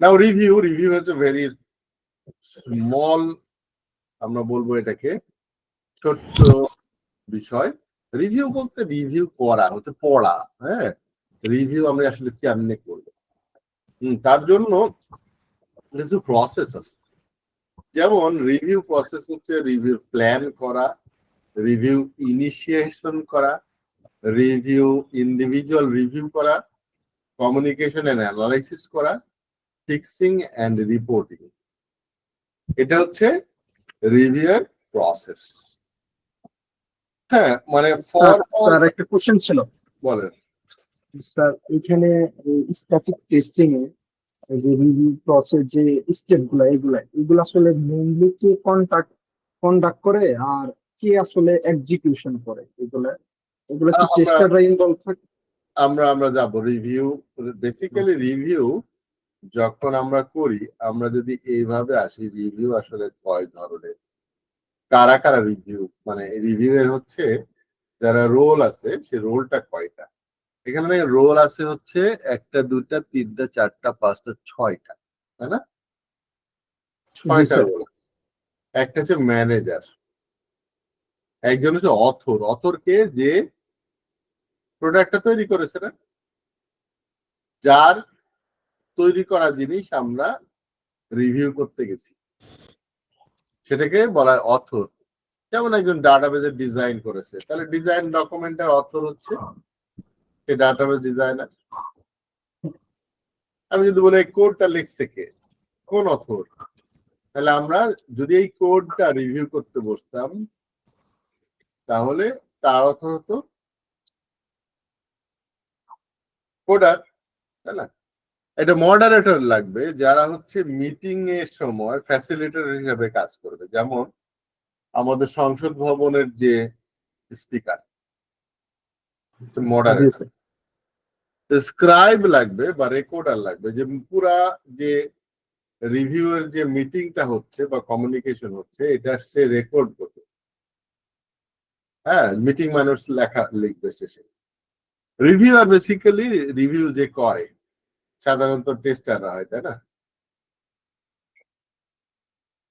নাও রিভিউ হচ্ছে ভেরি স্মল, আমরা বলবো এটাকে ছোট্ট বিষয়। রিভিউ বলতে রিভিউ করা হচ্ছে পড়া। হ্যাঁ, রিভিউ আমরা আসলে কেমনে করবো, তার জন্য কিছু প্রসেস আছে। যেমন রিভিউ প্রসেস হচ্ছে রিভিউ প্ল্যান করা, রিভিউ ইনিশিয়েশন করা, রিভিউ ইন্ডিভিজুয়াল রিভিউ করা, কমিউনিকেশন এন্ড অ্যানালাইসিস করা, ফিক্সিং এন্ড রিপোর্টিং। এটা হচ্ছে রিভিউয়ের প্রসেস। হ্যাঁ, মানে
স্যার একটা কোশ্চেন ছিল।
বলেন।
স্যার এখানে স্ট্যাটিক টেস্টিং এ যে রিভিউ প্রসেস যে স্টেপ এগুলা আসলে মেইনলি কে কন্ডাক্ট করে আর কে আসলে এক্সিকিউশন করে এগুলা কি টেস্টাররা ইনভলভ থাকে?
আমরা যাব রিভিউ। বেসিক্যালি রিভিউ যখন আমরা করি, আমরা যদি এইভাবে আসি, রিভিউ আসলে কয় ধরনের, কারা কারা রিভিউ, মানে রিভিউ এর হচ্ছে যারা রোল আছে সে রোলটা কয়টা। এখানে রোল আছে হচ্ছে 1টা 2টা 3টা 4টা 5টা 6টা, তাই না? 6টা রোল আছে। একটা হচ্ছে ম্যানেজার, একজন হচ্ছে অথরকে যে প্রোডাক্টটা তৈরি করেছে না, যার তৈরি করা জিনিস আমরা রিভিউ করতে গেছি, সেটাকে বলা হয় অথর। যেমন একজন ডাটাবেজের ডিজাইন করেছে, তাহলে ডিজাইন ডকুমেন্টের অথর হচ্ছে সে ডাটাবেজ ডিজাইনার। আমি যদি বলি কোডটা লিখছে কে, কোন অথর? তাহলে আমরা যদি এই কোডটা রিভিউ করতে বসতাম তাহলে তার অর্থ হতো কোডার, তাই না? এটা মডারেটর লাগবে যারা হচ্ছে মিটিং এর সময় ফ্যাসিলিটেটর হিসেবে কাজ করবে, যেমন আমাদের সংসদ ভবনের যে স্পিকার
জি
মডারেটর।
স্যার।
স্ক্রাইব লাগবে বা রেকর্ডার লাগবে, যে পুরা যে রিভিউ এর যে মিটিংটা হচ্ছে বা কমিউনিকেশন হচ্ছে এটা সে রেকর্ড করবে। হ্যাঁ, মিটিং মানুষ লেখা লিখবে শেষে। রিভিউয়ার বেসিক্যালি রিভিউ যে করে সাধারণত টেস্টাররা হয়, তাই না?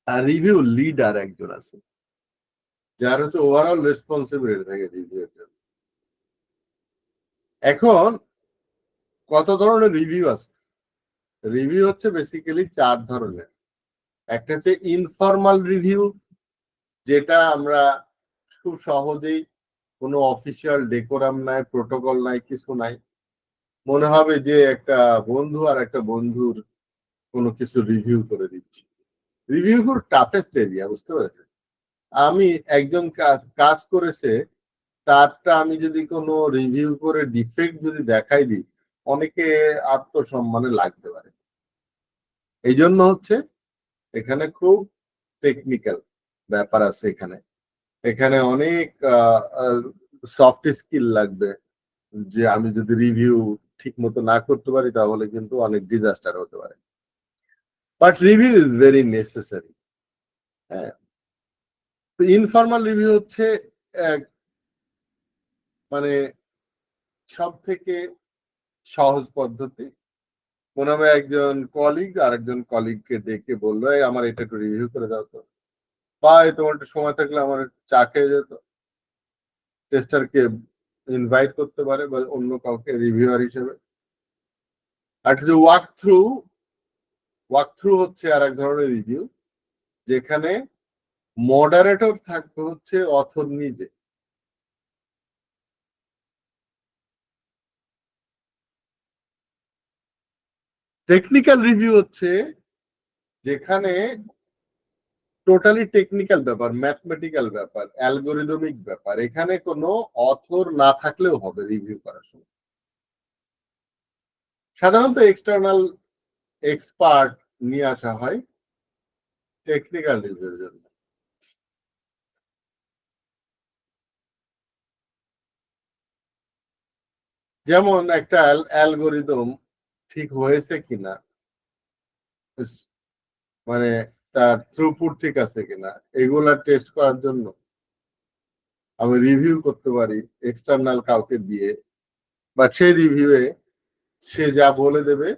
আর রিভিউ লিডার একজন আছে যার হচ্ছে ওভারঅল রেসপন্সিবিলিটি থাকে রিভিউ এর জন্য। এখন কত ধরনের রিভিউ আছে? রিভিউ হচ্ছে বেসিক্যালি 4 ধরনের। একটা হচ্ছে ইনফর্মাল রিভিউ, যেটা আমরা খুব সহজেই কোনো অফিসিয়াল ডেকোরাম নাই, প্রোটোকল নাই, কিছু নাই, মনে হবে যে একটা বন্ধু আর একটা বন্ধুর কোনো কিছু রিভিউ করে দিচ্ছি। রিভিউ খুব টাফেস্ট এরিয়া, বুঝতে পেরেছেন? আমি একজন কাজ করেছে তারটা আমি যদি কোনো রিভিউ করে ডিফেক্ট যদি দেখাই দিই, অনেকে আত্মসম্মানে লাগতে পারে। এই জন্য হচ্ছে এখানে খুব টেকনিক্যাল ব্যাপার আছে। এখানে অনেক সফট স্কিল লাগবে, যে আমি যদি রিভিউ ঠিক মতো না করতে পারি তাহলে কিন্তু অনেক ডিজাস্টার হতে পারে। But review is very necessary. হ্যাঁ, ইনফর্মাল রিভিউ হচ্ছে মানে সব থেকে সহজ পদ্ধতি। মনে হবে একজন কলিগ আরেকজন কলিগকে ডেকে বললো, "এই আমার এটা একটু রিভিউ করে দাও তো, বা তোমার একটু সময় থাকলে আমার একটু চা খেয়ে যেত।" টেস্টারকে ইনভাইট করতে পারে বা অন্য কাউকে রিভিউয়ার হিসেবে। আর যে ওয়াক থ্রু হচ্ছে আর এক ধরনের রিভিউ, যেখানে মডারেটর থাকবে হচ্ছে অথর নিজে। টেকনিক্যাল রিভিউ হচ্ছে যেখানে টোটালি টেকনিক্যাল ব্যাপার, ম্যাথমেটিক্যাল ব্যাপার, অ্যালগোরিদমিক ব্যাপার, এখানে কোনো অথর না থাকলেও হবে রিভিউ করার সময়। সাধারণত এক্সটার্নাল এক্সপার্ট নিয়ে আসা হয় টেকনিক্যাল রিভিউর জন্য। যেমন একটা অ্যালগোরিদম ঠিক হয়েছে কিনা, মানে তার থ্রুপুট ঠিক আছে কিনা, এগুলা টেস্ট করার জন্য আমি রিভিউ করতে পারি এক্সটার্নাল কাউকে দিয়ে, বা সেই রিভিউয়ে সে যা বলে দেবে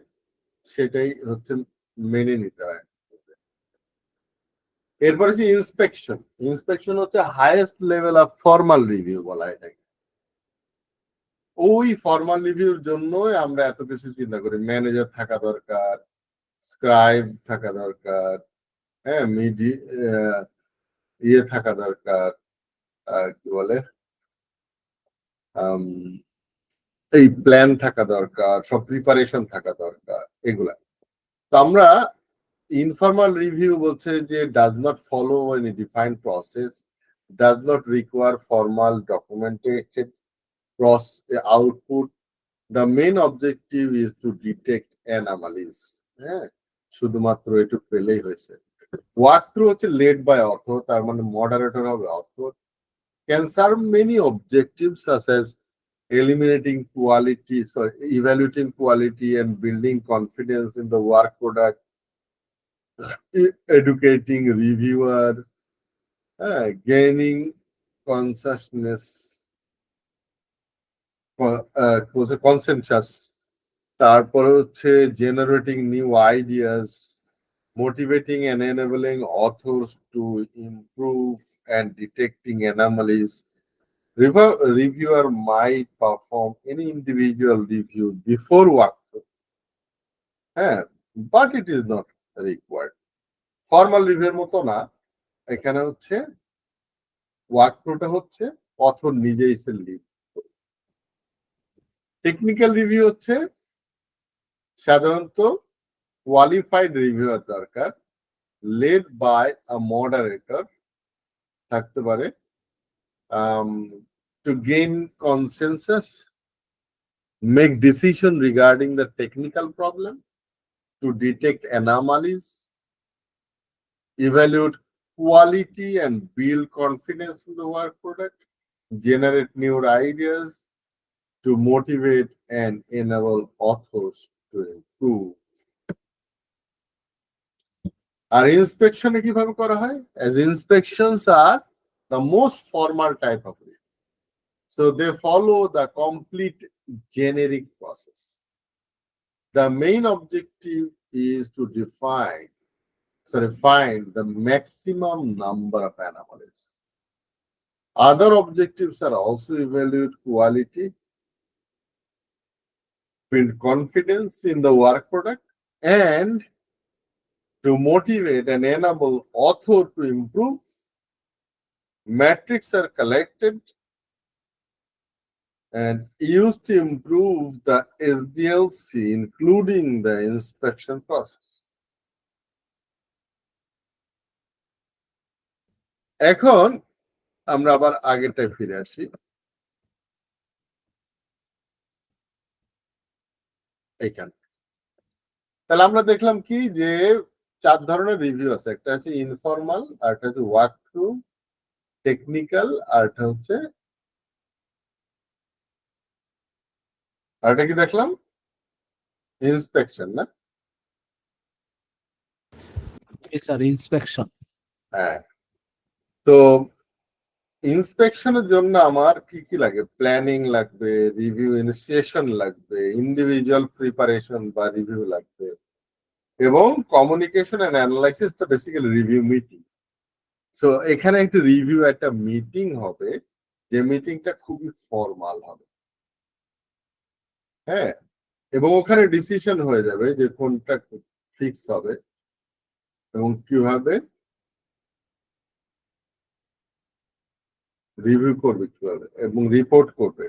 সেটাই হচ্ছে মেনে নিতে হয়। এরপরে হচ্ছে ইন্সপেকশন। ইন্সপেকশন হচ্ছে highest level of formal review বলা এটাকে। ওই ফর্মাল রিভিউর জন্যই আমরা এত কিছু চিন্তা করি। ম্যানেজার থাকা দরকার, স্ক্রাইব থাকা দরকার, হ্যাঁ, ইয়ে থাকা দরকার, কি বলে, এই প্ল্যান থাকা দরকার, সব প্রিপারেশন থাকা দরকার, এগুলা। তো আমরা ইনফর্মাল রিভিউ বলছে যে does not follow any defined process, does not require formal documented output, the main objective is to detect anomalies. হ্যাঁ, শুধুমাত্র একটু পেলেই হয়েছে। ওয়াক থ্রু হচ্ছে লেড বাই অথর, তার মানে মডারেটর হবে author, can serve many objectives such as eliminating quality, evaluating quality and building confidence in the work product, educating reviewer, gaining consciousness, consensus, তারপরে হচ্ছে generating new ideas, motivating and enabling authors to improve and detecting anomalies. Reviewer might perform any individual review before walkthrough, but it is not required. Formal রিভিউর মতো না, এখানে হচ্ছে ওয়াকথ্রুটা হচ্ছে author নিজেই সে lead. Technical review হচ্ছে সাধারণত কোয়ালিফাইড রিভিউয়ার দরকার, led by a moderator থাকতে পারে, to gain consensus, make decision regarding the technical problem, to detect anomalies, evaluate quality and build confidence in the work product, generate new ideas, to motivate and enable authors to improve. আর ইন্সপেকশনে কিভাবে করা হয়? As inspections are the most formal type of review. So they follow the complete generic process. The main objective is to find the maximum number of anomalies. Other objectives are also evaluate quality, build confidence in the work product, and to motivate and enable author to improve. Metrics are collected and used to improve the SDLC, including the inspection process. এখন আমরা আবার আগেরটায় ফিরে আসি। এখানে তাহলে আমরা দেখলাম কি যে 4 ধরনের রিভিউ আছে, একটা হচ্ছে ইনফর্মাল, আর একটা হচ্ছে ওয়ার্ক থ্রু, টেকনিক্যাল, আর একটা হচ্ছে কি দেখলাম, ইন্সপেকশন, না?
Sir inspection.
হ্যাঁ, তো ইন্সপেকশনের জন্য আমার কি কি লাগে? প্ল্যানিং লাগবে, রিভিউ ইনিশিয়েশন লাগবে, ইন্ডিভিজুয়াল প্রিপারেশন বা রিভিউ লাগবে, এবং কমিউনিকেশন এন্ড অ্যানালাইসিস তো বেসিক্যালি রিভিউ মিটিং। সো এখানে একটা রিভিউ, একটা মিটিং হবে, যে মিটিংটা খুবই ফর্মাল হবে। হ্যাঁ, এবং ওখানে ডিসিশন হয়ে যাবে যে কোনটা ফিক্স হবে এবং কিভাবে রিভিউ করবে, কিভাবে এবং রিপোর্ট করবে।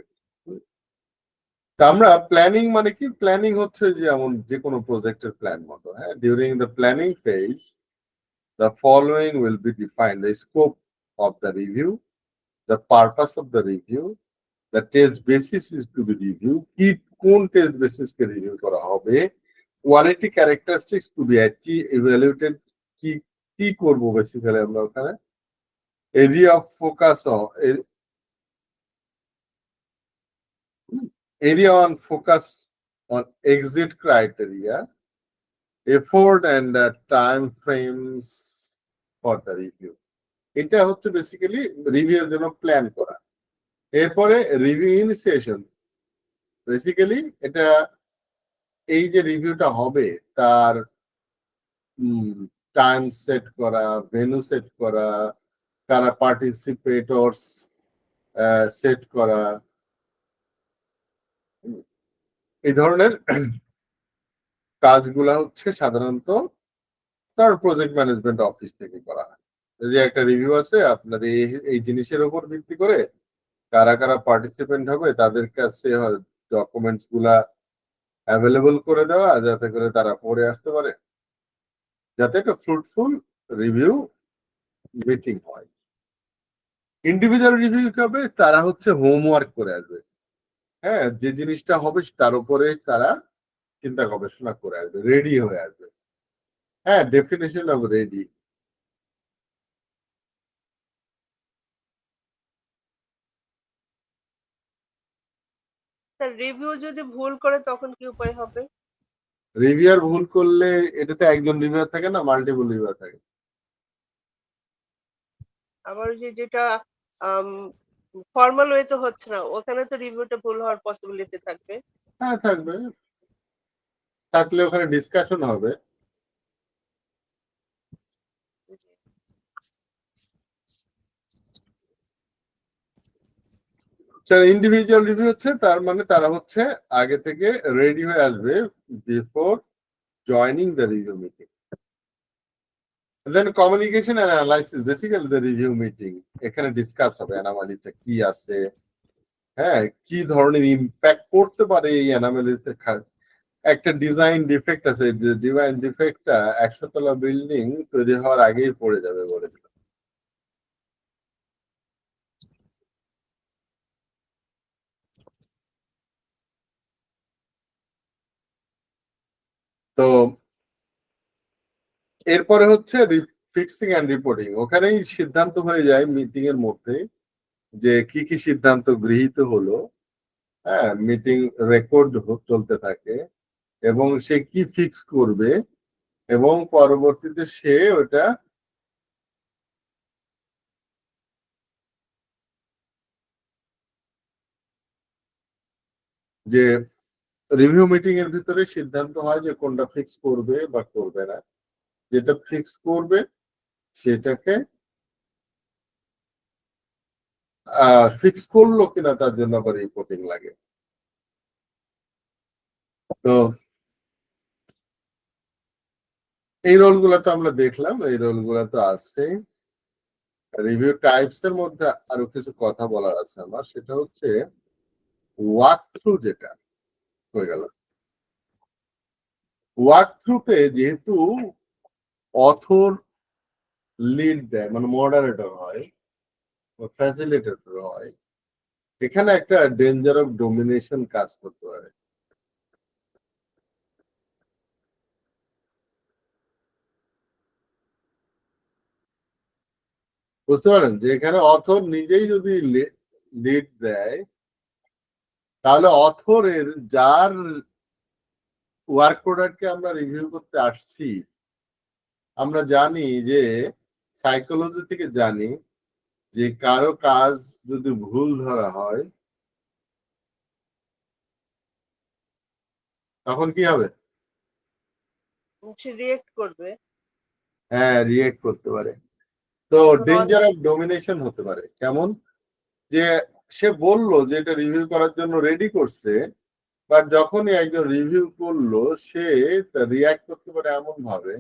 তা আমরা প্ল্যানিং মানে কি? প্ল্যানিং হচ্ছে যেমন যে কোনো প্রজেক্টের প্ল্যান মতো। হ্যাঁ, during the planning phase the following will be defined: the scope of the review, the purpose of the review, the test basis is to be reviewed, কি কোন টেস্ট বেসিস কে রিভিউ করা হবে, quality characteristics to be evaluated, কি কি করব basically আমরা ওখানে, area of focus on exit criteria, effort and time frames for the review. এটা হচ্ছে বেসিক্যালি রিভিউর জন্য প্ল্যান করা। এরপরে রিভিউ ইনিশিয়েশন, বেসিক্যালি এটা এই যে রিভিউটা হবে তার টাইম সেট করা, ভেন্যু সেট করা, কারা পার্টিসিপেটরস সেট করা, এই ধরনের কাজগুলা হচ্ছে সাধারণত তার প্রজেক্ট ম্যানেজমেন্ট অফিস থেকে করা হয়। যে একটা রিভিউ আছে আপনাদের এই জিনিসের উপর ভিত্তি করে কারা কারা পার্টিসিপেন্ট হবে তাদের কাছে ডকুমেন্টস গুলা অ্যাভেলেবল করে দেওয়া, যাতে করে তারা পড়ে আসতে পারে, যাতে একটা ফ্রুটফুল রিভিউ মিটিং হয়। ইন্ডিভিজুয়াল রিভিউ হবে, তারা হচ্ছে হোমওয়ার্ক করে আসবে। হ্যাঁ, যে জিনিসটা হবে তার উপরে তারা চিন্তা গবেষণা করে আসবে, রেডি হয়ে আসবে। হ্যাঁ, definition of ready.
Sir review যদি ভুল করে তখন কি উপায় হবে?
রিভিউয়ার ভুল করলে এটাতে একজন রিভিউয়ার থাকে না, মাল্টিপল রিভিউয়ার থাকে।
আবার যেটা ফর্মাল ওয়েতে হচ্ছে না, ওখানে তো রিভিউটা ভুল হওয়ার পসিবিলিটি থাকবে।
হ্যাঁ, থাকবে, থাকলে ওখানে ডিসকাশন হবে। ইন্ডিভিজুয়াল রিভিউ হচ্ছে তার মানে তারা হচ্ছে আগে থেকে রেডি হয়ে আসবে before joining the review meeting. Then communication and analysis, basically the review meeting, এখানে ডিসকাস হবে অ্যানামালিতে কি আছে, হ্যাঁ, কি ধরনের ইম্প্যাক্ট করতে পারে এই অ্যানামালিতে। একটা ডিজাইন ডিফেক্ট আছে, যে ডিজাইন ডিফেক্টটা 100 তলা বিল্ডিং তৈরি হওয়ার আগেই পড়ে যাবে বলে দিল। তো এরপরে হচ্ছে ফিক্সিং এন্ড রিপোর্টিং। ওখানেই সিদ্ধান্ত হয়ে যায় মিটিং এর মধ্যে যে কি কি সিদ্ধান্ত গৃহীত হলো। হ্যাঁ, মিটিং রেকর্ড চলতে থাকে এবং সে কি ফিক্স করবে এবং পরবর্তীতে সে ওটা যে রিভিউ মিটিং এর ভিতরে সিদ্ধান্ত হয় যে কোনটা ফিক্স করবে বা করবে না। যেটা ফিক্স করবে সেটাকে ফিক্স করলো কিনা তার জন্য আবার রিপোর্টিং লাগে। তো এই রোল গুলা তো আমরা দেখলাম, এই রোল গুলা তো আছে। রিভিউ টাইপস এর মধ্যে আরো কিছু কথা বলার আছে আমার, সেটা হচ্ছে ওয়াক থ্রু। যেটা হয়ে গেল ওয়াক থ্রুতে যেহেতু অথর লিড দেয়, মানে মডারেটর হয় বা ফ্যাসিলিটেটর হয়, এখানে একটা ডেঞ্জার অফ ডোমিনেশন কাজ করতে পারে। বুঝতে পারেন যে এখানে অথর নিজেই যদি লিড দেয়, তাহলে অথরের যার ওয়ার্ক প্রোডাক্টকে আমরা রিভিউ করতে আসছি, আমরা জানি যে সাইকোলজি থেকে জানি যে কারো কাজ যদি ভুল ধরা হয় তখন কি হবে?
সে রিয়েক্ট করবে।
হ্যাঁ, রিয়েক্ট করতে পারে। তো ডেঞ্জার অফ ডোমিনেশন হতে পারে কেমন, যে সে বলল যে এটা রিভিউ করার জন্য রেডি করছে, বাট যখনই একজন রিভিউ করলো সে রিয়াক্ট করতে পারে এমন ভাবে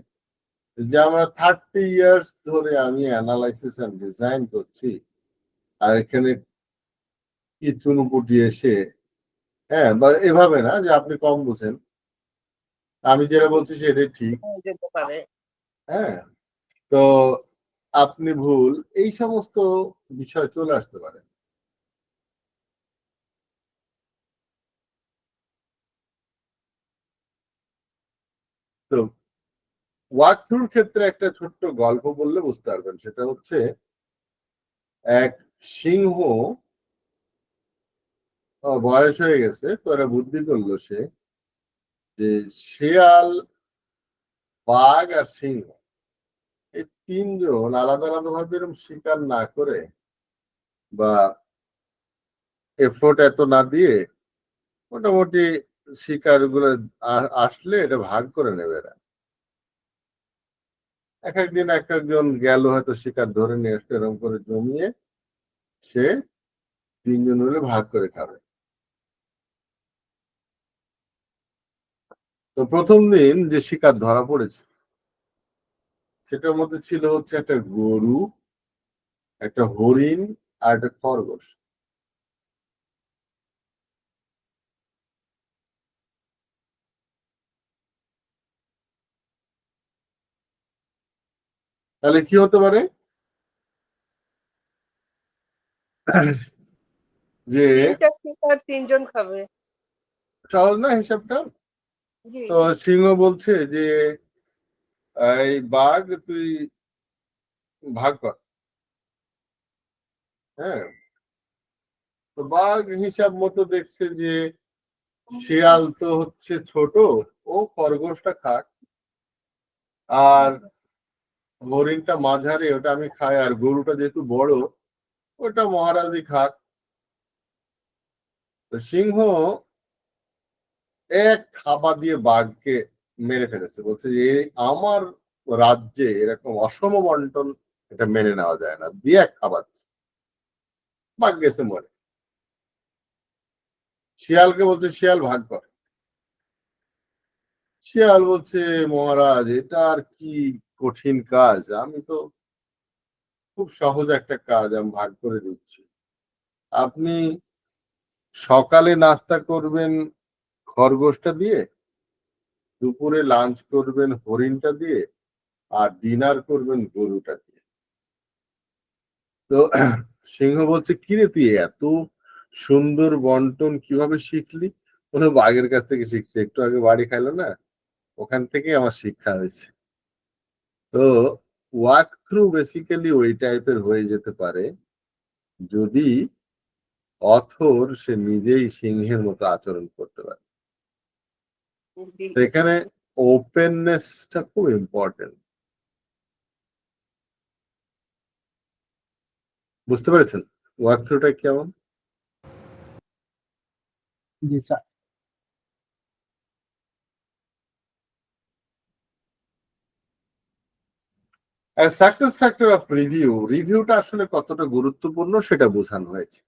যে আমরা 30 ইয়ার্স ধরে আমি অ্যানালাইসিস এন্ড ডিজাইন করছি, আর এখানে কি চুনুপুটি এসে, হ্যাঁ, বা এভাবে না যে আপনি কম বুঝেন, আমি যেটা বলছি সেটাই ঠিক,
হয়ে যেতে পারে।
হ্যাঁ, তো আপনি ভুল, এই সমস্ত বিষয় চলে আসতে পারে। তো ওয়াক থ্রুর ক্ষেত্রে একটা ছোট্ট গল্প বললে বুঝতে পারবেন। সেটা হচ্ছে এক সিংহ বয়স হয়ে গেছে, তো এরা বুদ্ধি করলো সে যে শিয়াল, বাঘ আর সিংহ এই তিনজন আলাদা আলাদা ভাবে এরকম শিকার না করে বা এফোর্ট এত না দিয়ে মোটামুটি শিকার গুলো আসলে এটা ভাগ করে নেবে এরা। এক একদিন এক একজন গেল, হয়তো শিকার ধরে নিয়ে আসলো, এরকম করে জমিয়ে সে তিনজন মিলে ভাগ করে খাবে। তো প্রথম দিন যে শিকার ধরা পড়েছে সেটার মধ্যে ছিল হচ্ছে একটা গরু, একটা হরিণ আর একটা খরগোশ। তাহলে কি হতে পারে যে
3টা শিকার 3জন খাবে।
সহজ না হিসাবটা?
জি।
তো সিংহ বলছে যে এই বাঘ তুই ভাগ কর। হ্যাঁ, তো বাঘ হিসাব মতো দেখছে যে শিয়াল তো হচ্ছে ছোট, ও খরগোশটা খাক, আর হরিণটা মাঝারি, ওটা আমি খাই, আর গরুটা যেহেতু বড় ওটা মহারাজই খাক। তো সিংহ এক থাবা দিয়ে বাঘকে মেরে ফেলেছে, বলছে যে আমার রাজ্যে এরকম অসম বন্টন এটা মেনে নেওয়া যায় না, দিয়ে এক থাবা দিচ্ছে, বাঘ গেছে মরে। শিয়ালকে বলছে শিয়াল ভাগ কর। শিয়াল বলছে মহারাজ এটা আর কি কঠিন কাজ, আমি তো খুব সহজ একটা কাজ আমি ভাগ করে দিচ্ছি। আপনি সকালে নাস্তা করবেন খরগোশটা দিয়ে, দুপুরে লাঞ্চ করবেন হরিণটা দিয়ে, আর ডিনার করবেন গরুটা দিয়ে। তো সিংহ বলছে, কিরে তুই এত সুন্দর বন্টন কিভাবে শিখলি? কোনো বাঘের কাছ থেকে শিখছে, একটু আগে বাড়ি খাইলো না, ওখান থেকে আমার শিক্ষা হয়েছে। তো ওয়াক থ্রু বেসিক্যালি ওই টাইপের হয়ে যেতে পারে যদি অথর সে নিজেই সিংহের মতো আচরণ করতে পারে। তো এখানে ওপেননেসটা খুব ইম্পর্টেন্ট। বুঝতে পেরেছেন ওয়াক থ্রুটা কেমন?
জি sir.
Success factor of review, রিভিউটা আসলে কতটা গুরুত্বপূর্ণ সেটা বোঝানো হয়েছে,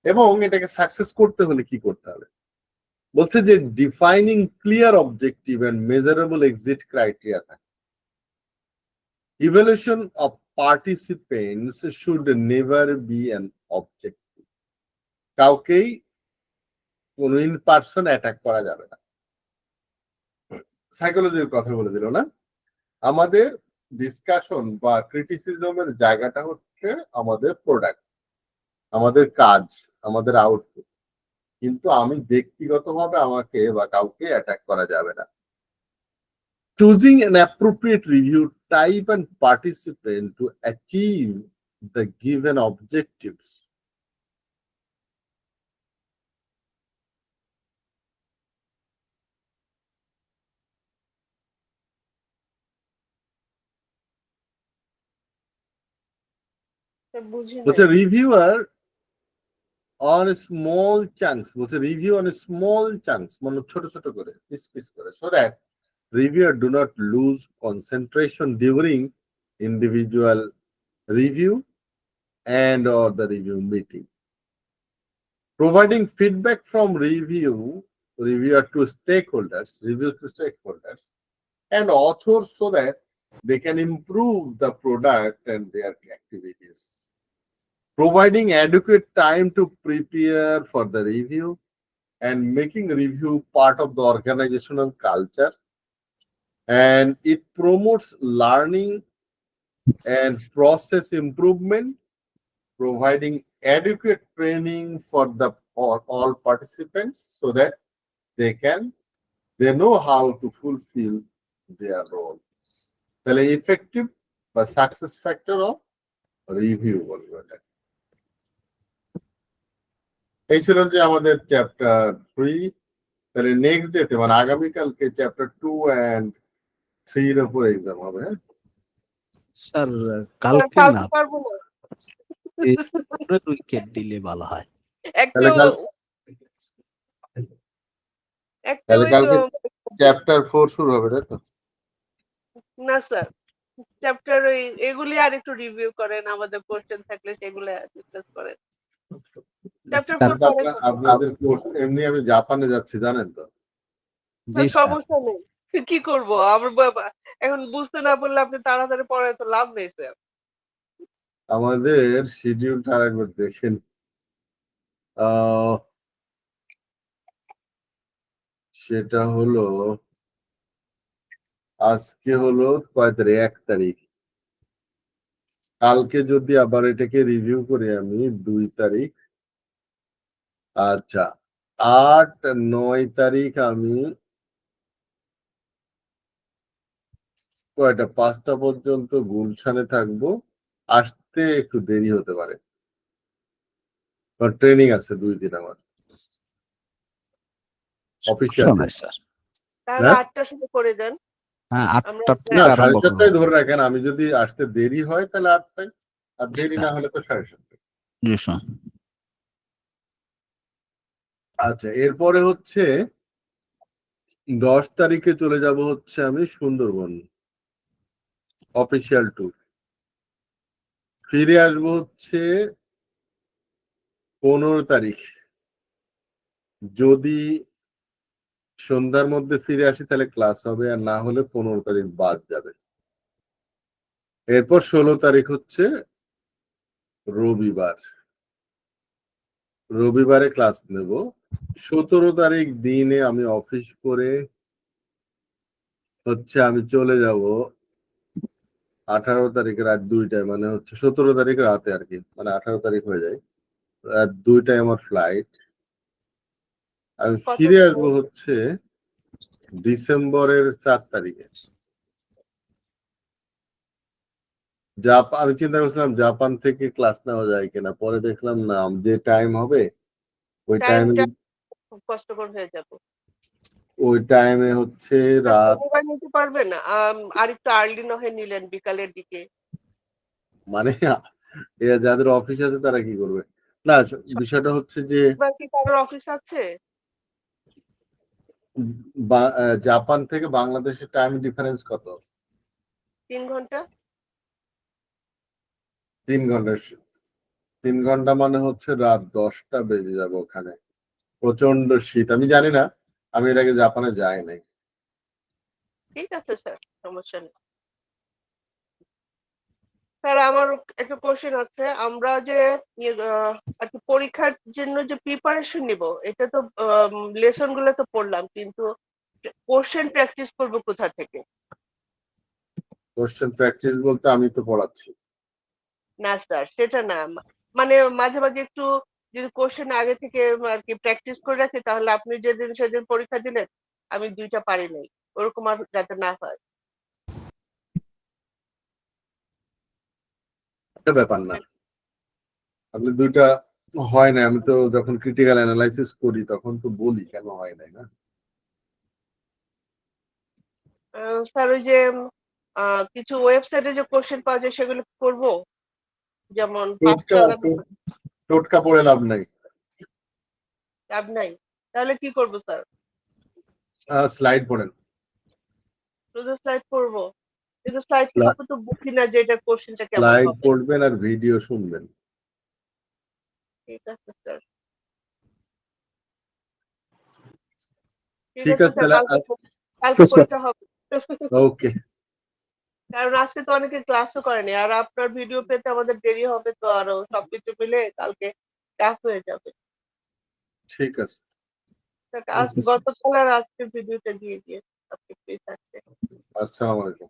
এবং এটাকে সাকসেস করতে হলে কি করতে হবে। বলছে যে defining clear objective and measurable exit criteria থাকে। Evaluation of participants should never be an objective. কাউকেই কোন ইন পার্সন অ্যাটাক করা যাবে না। সাইকোলজির কথা বলে দিল না। আমাদের ডিসকাশন বা ক্রিটিসিজমের জায়গাটা হচ্ছে আমাদের প্রোডাক্ট, আমাদের কাজ, আমাদের আউটপুট, কিন্তু আমি ব্যক্তিগতভাবে আমাকে বা কাউকে অ্যাটাক করা যাবে না। Choosing an appropriate review type and participant to achieve the given objectives.
বুঝি
But
নাই।
a reviewer on small chunks, বলছে review on small chunks, মানে ছোট ছোট করে, পিস পিস করে, so that reviewer do not lose concentration during individual review and or the review meeting. Providing feedback from reviewer to stakeholders, and authors so that they can improve the product and their activities. Providing adequate time to prepare for the review and making review part of the organizational culture. And it promotes learning and process improvement, providing adequate training for all participants so that they know how to fulfill their role. তাহলে effective বা success factor of review বলবো এটা। এই ছিল যে আমাদের chapter 3। তাহলে next ডেতে মানে আগামীকালকে চ্যাপ্টার 2 and 3 এর উপর এক্সাম হবে। হ্যাঁ
স্যার কালকে না,
কালকে পারবো না।
উইকেট দিলে ভালো হয়।
একটু
তাহলে
ওই
কালকে চ্যাপ্টার 4 শুরু হবে, তাই তো?
না স্যার, চ্যাপ্টার ওই এগুলি আর একটু রিভিউ করেন, আমাদের কোশ্চেন থাকলে সেগুলো ডিসকাস করেন। চ্যাপ্টার
স্যার,
4 পরে
আপনাদের কোর্স এমনি আমি জাপানে যাচ্ছি জানেন তো।
জি স্যার।
সমস্যা নেই, কি করব আমার বাবা, এখন বুঝতে না পারলে আপনি তাড়াতাড়ি পড়ায় তো লাভ নেই স্যার।
আমাদের শিডিউলটা আরেকবার দেখেন। সেটা হলো আজকে হলো কয় তারিখ? 1 তারিখ। কালকে যদি আবার এটাকে রিভিউ করি আমি 2 তারিখ। আচ্ছা 8-9 তারিখ আমি কয়টা 5টা পর্যন্ত গুলশানে থাকবো, আসতে একটু দেরি হতে পারে, ট্রেনিং আছে 2 দিন আমার অফিসিয়াল।
স্যার
তাহলে
হ্যাঁ?
8টার সময় করে দেন।
হ্যাঁ,
আমরা
8টা
না
থেকে আরম্ভ
7:30টায়
করবো।
ধরে রাখেন, আমি যদি আসতে দেরি হয় তাহলে 8টায়, আর দেরি না হলে তো 7:30টায়।
জি স্যার।
আচ্ছা এরপরে হচ্ছে 10 তারিখে চলে যাব হচ্ছে আমি সুন্দরবন অফিসিয়াল ট্যুর। ফিরে আসবো হচ্ছে 15 তারিখ। যদি সন্ধ্যার মধ্যে ফিরে আসি তাহলে ক্লাস হবে, আর না হলে 15 তারিখ বাদ যাবে। এরপর 16 তারিখ হচ্ছে রবিবার, রবিবারে ক্লাস নেব। 17 তারিখ দিনে আমি অফিস করে হচ্ছে আমি চলে যাব 18 তারিখে রাত 2টায়, মানে হচ্ছে 17 তারিখে রাতে আর কি, মানে 18 তারিখ হয়ে যায়, রাত 2টায় আমার ফ্লাইট। আমি
কত
ফিরে আসবো হচ্ছে ডিসেম্বরের 4 তারিখে। আমি চিন্তা করছিলাম জাপান থেকে ক্লাস নেওয়া যায় কিনা, পরে দেখলাম না, যে টাইম হবে ওই টাইমে,
টাইমটা খুব কষ্টকর হয়ে যাবে।
হচ্ছে রাত,
শনিবার নিতে পারবেন? আর একটু আর্লি না হয় নিলেন বিকালের দিকে।
মানে যাদের অফিস আছে তারা কি করবে? না, বিষয়টা হচ্ছে যে
এবার কি কারোর অফিস আছে?
জাপান থেকে বাংলাদেশের টাইম ডিফারেন্স কত?
3 ঘন্টা।
3 ঘন্টা। 3 ঘন্টা মানে হচ্ছে রাত 10টা বেজে যাবে ওখানে। প্রচন্ড শীত। আমি জানি না, আমি এর আগে জাপানে যাই নাই।
ঠিক আছে স্যার, সমস্যা নেই। স্যার আমার একটা কোশ্চেন আছে। আমরা যে আর কি পরীক্ষার জন্য যে প্রিপারেশন নিব, এটা তো লেসন গুলো তো পড়লাম, কিন্তু কোশ্চেন প্র্যাকটিস করব কোথা থেকে?
কোশ্চেন প্র্যাকটিস বলতে আমি তো পড়াচ্ছি।
না স্যার, সেটা না। মানে মাঝে মাঝে একটু যদি কোশ্চেন আগে থেকে আর কি প্র্যাকটিস করে রাখি, তাহলে আপনি যেদিন সেদিন পরীক্ষা দিলেন আমি 2টা পারি নাই, ওরকম আর যাতে না হয়।
একটা ব্যাপার না, আপনি 2টা হয় না, আমি তো যখন ক্রিটিক্যাল অ্যানালাইসিস করি তখন তো বলি কেন হয় নাই না।
স্যার ওই যে কিছু ওয়েবসাইটে যে কোশ্চেন পাওয়া যায় সেগুলো করবো, যেমন
টোটকা
পাঠশালা।
টোটকা পড়ে লাভ নাই।
লাভ নাই? তাহলে কি করবো স্যার?
স্লাইড পড়েন।
শুধু স্লাইড পড়বো? কিন্তু স্লাইড থেকে তো বুঝি না যে এটা কোশ্চেনটা কেমন
স্লাইড
হবে।
পড়বেন আর ভিডিও শুনবেন।
ঠিক আছে স্যার। ঠিক
ঠিক
আছে
আছে
স্যার,
তাহলে।
কালকে
স্যার
পরীক্ষা হবে।
ওকে,
কারণ আজকে তো অনেকে ক্লাসও করেনি, আর আপনার ভিডিও পেতে আমাদের দেরি হবে, তো আরো সবকিছু মিলে কালকে টাফ হয়ে যাবে।
ঠিক আছে।
গতকাল আর আজকে ভিডিওটা দিয়ে দিয়ে আপনি ফ্রি থাকতে।
আসসালামু আলাইকুম।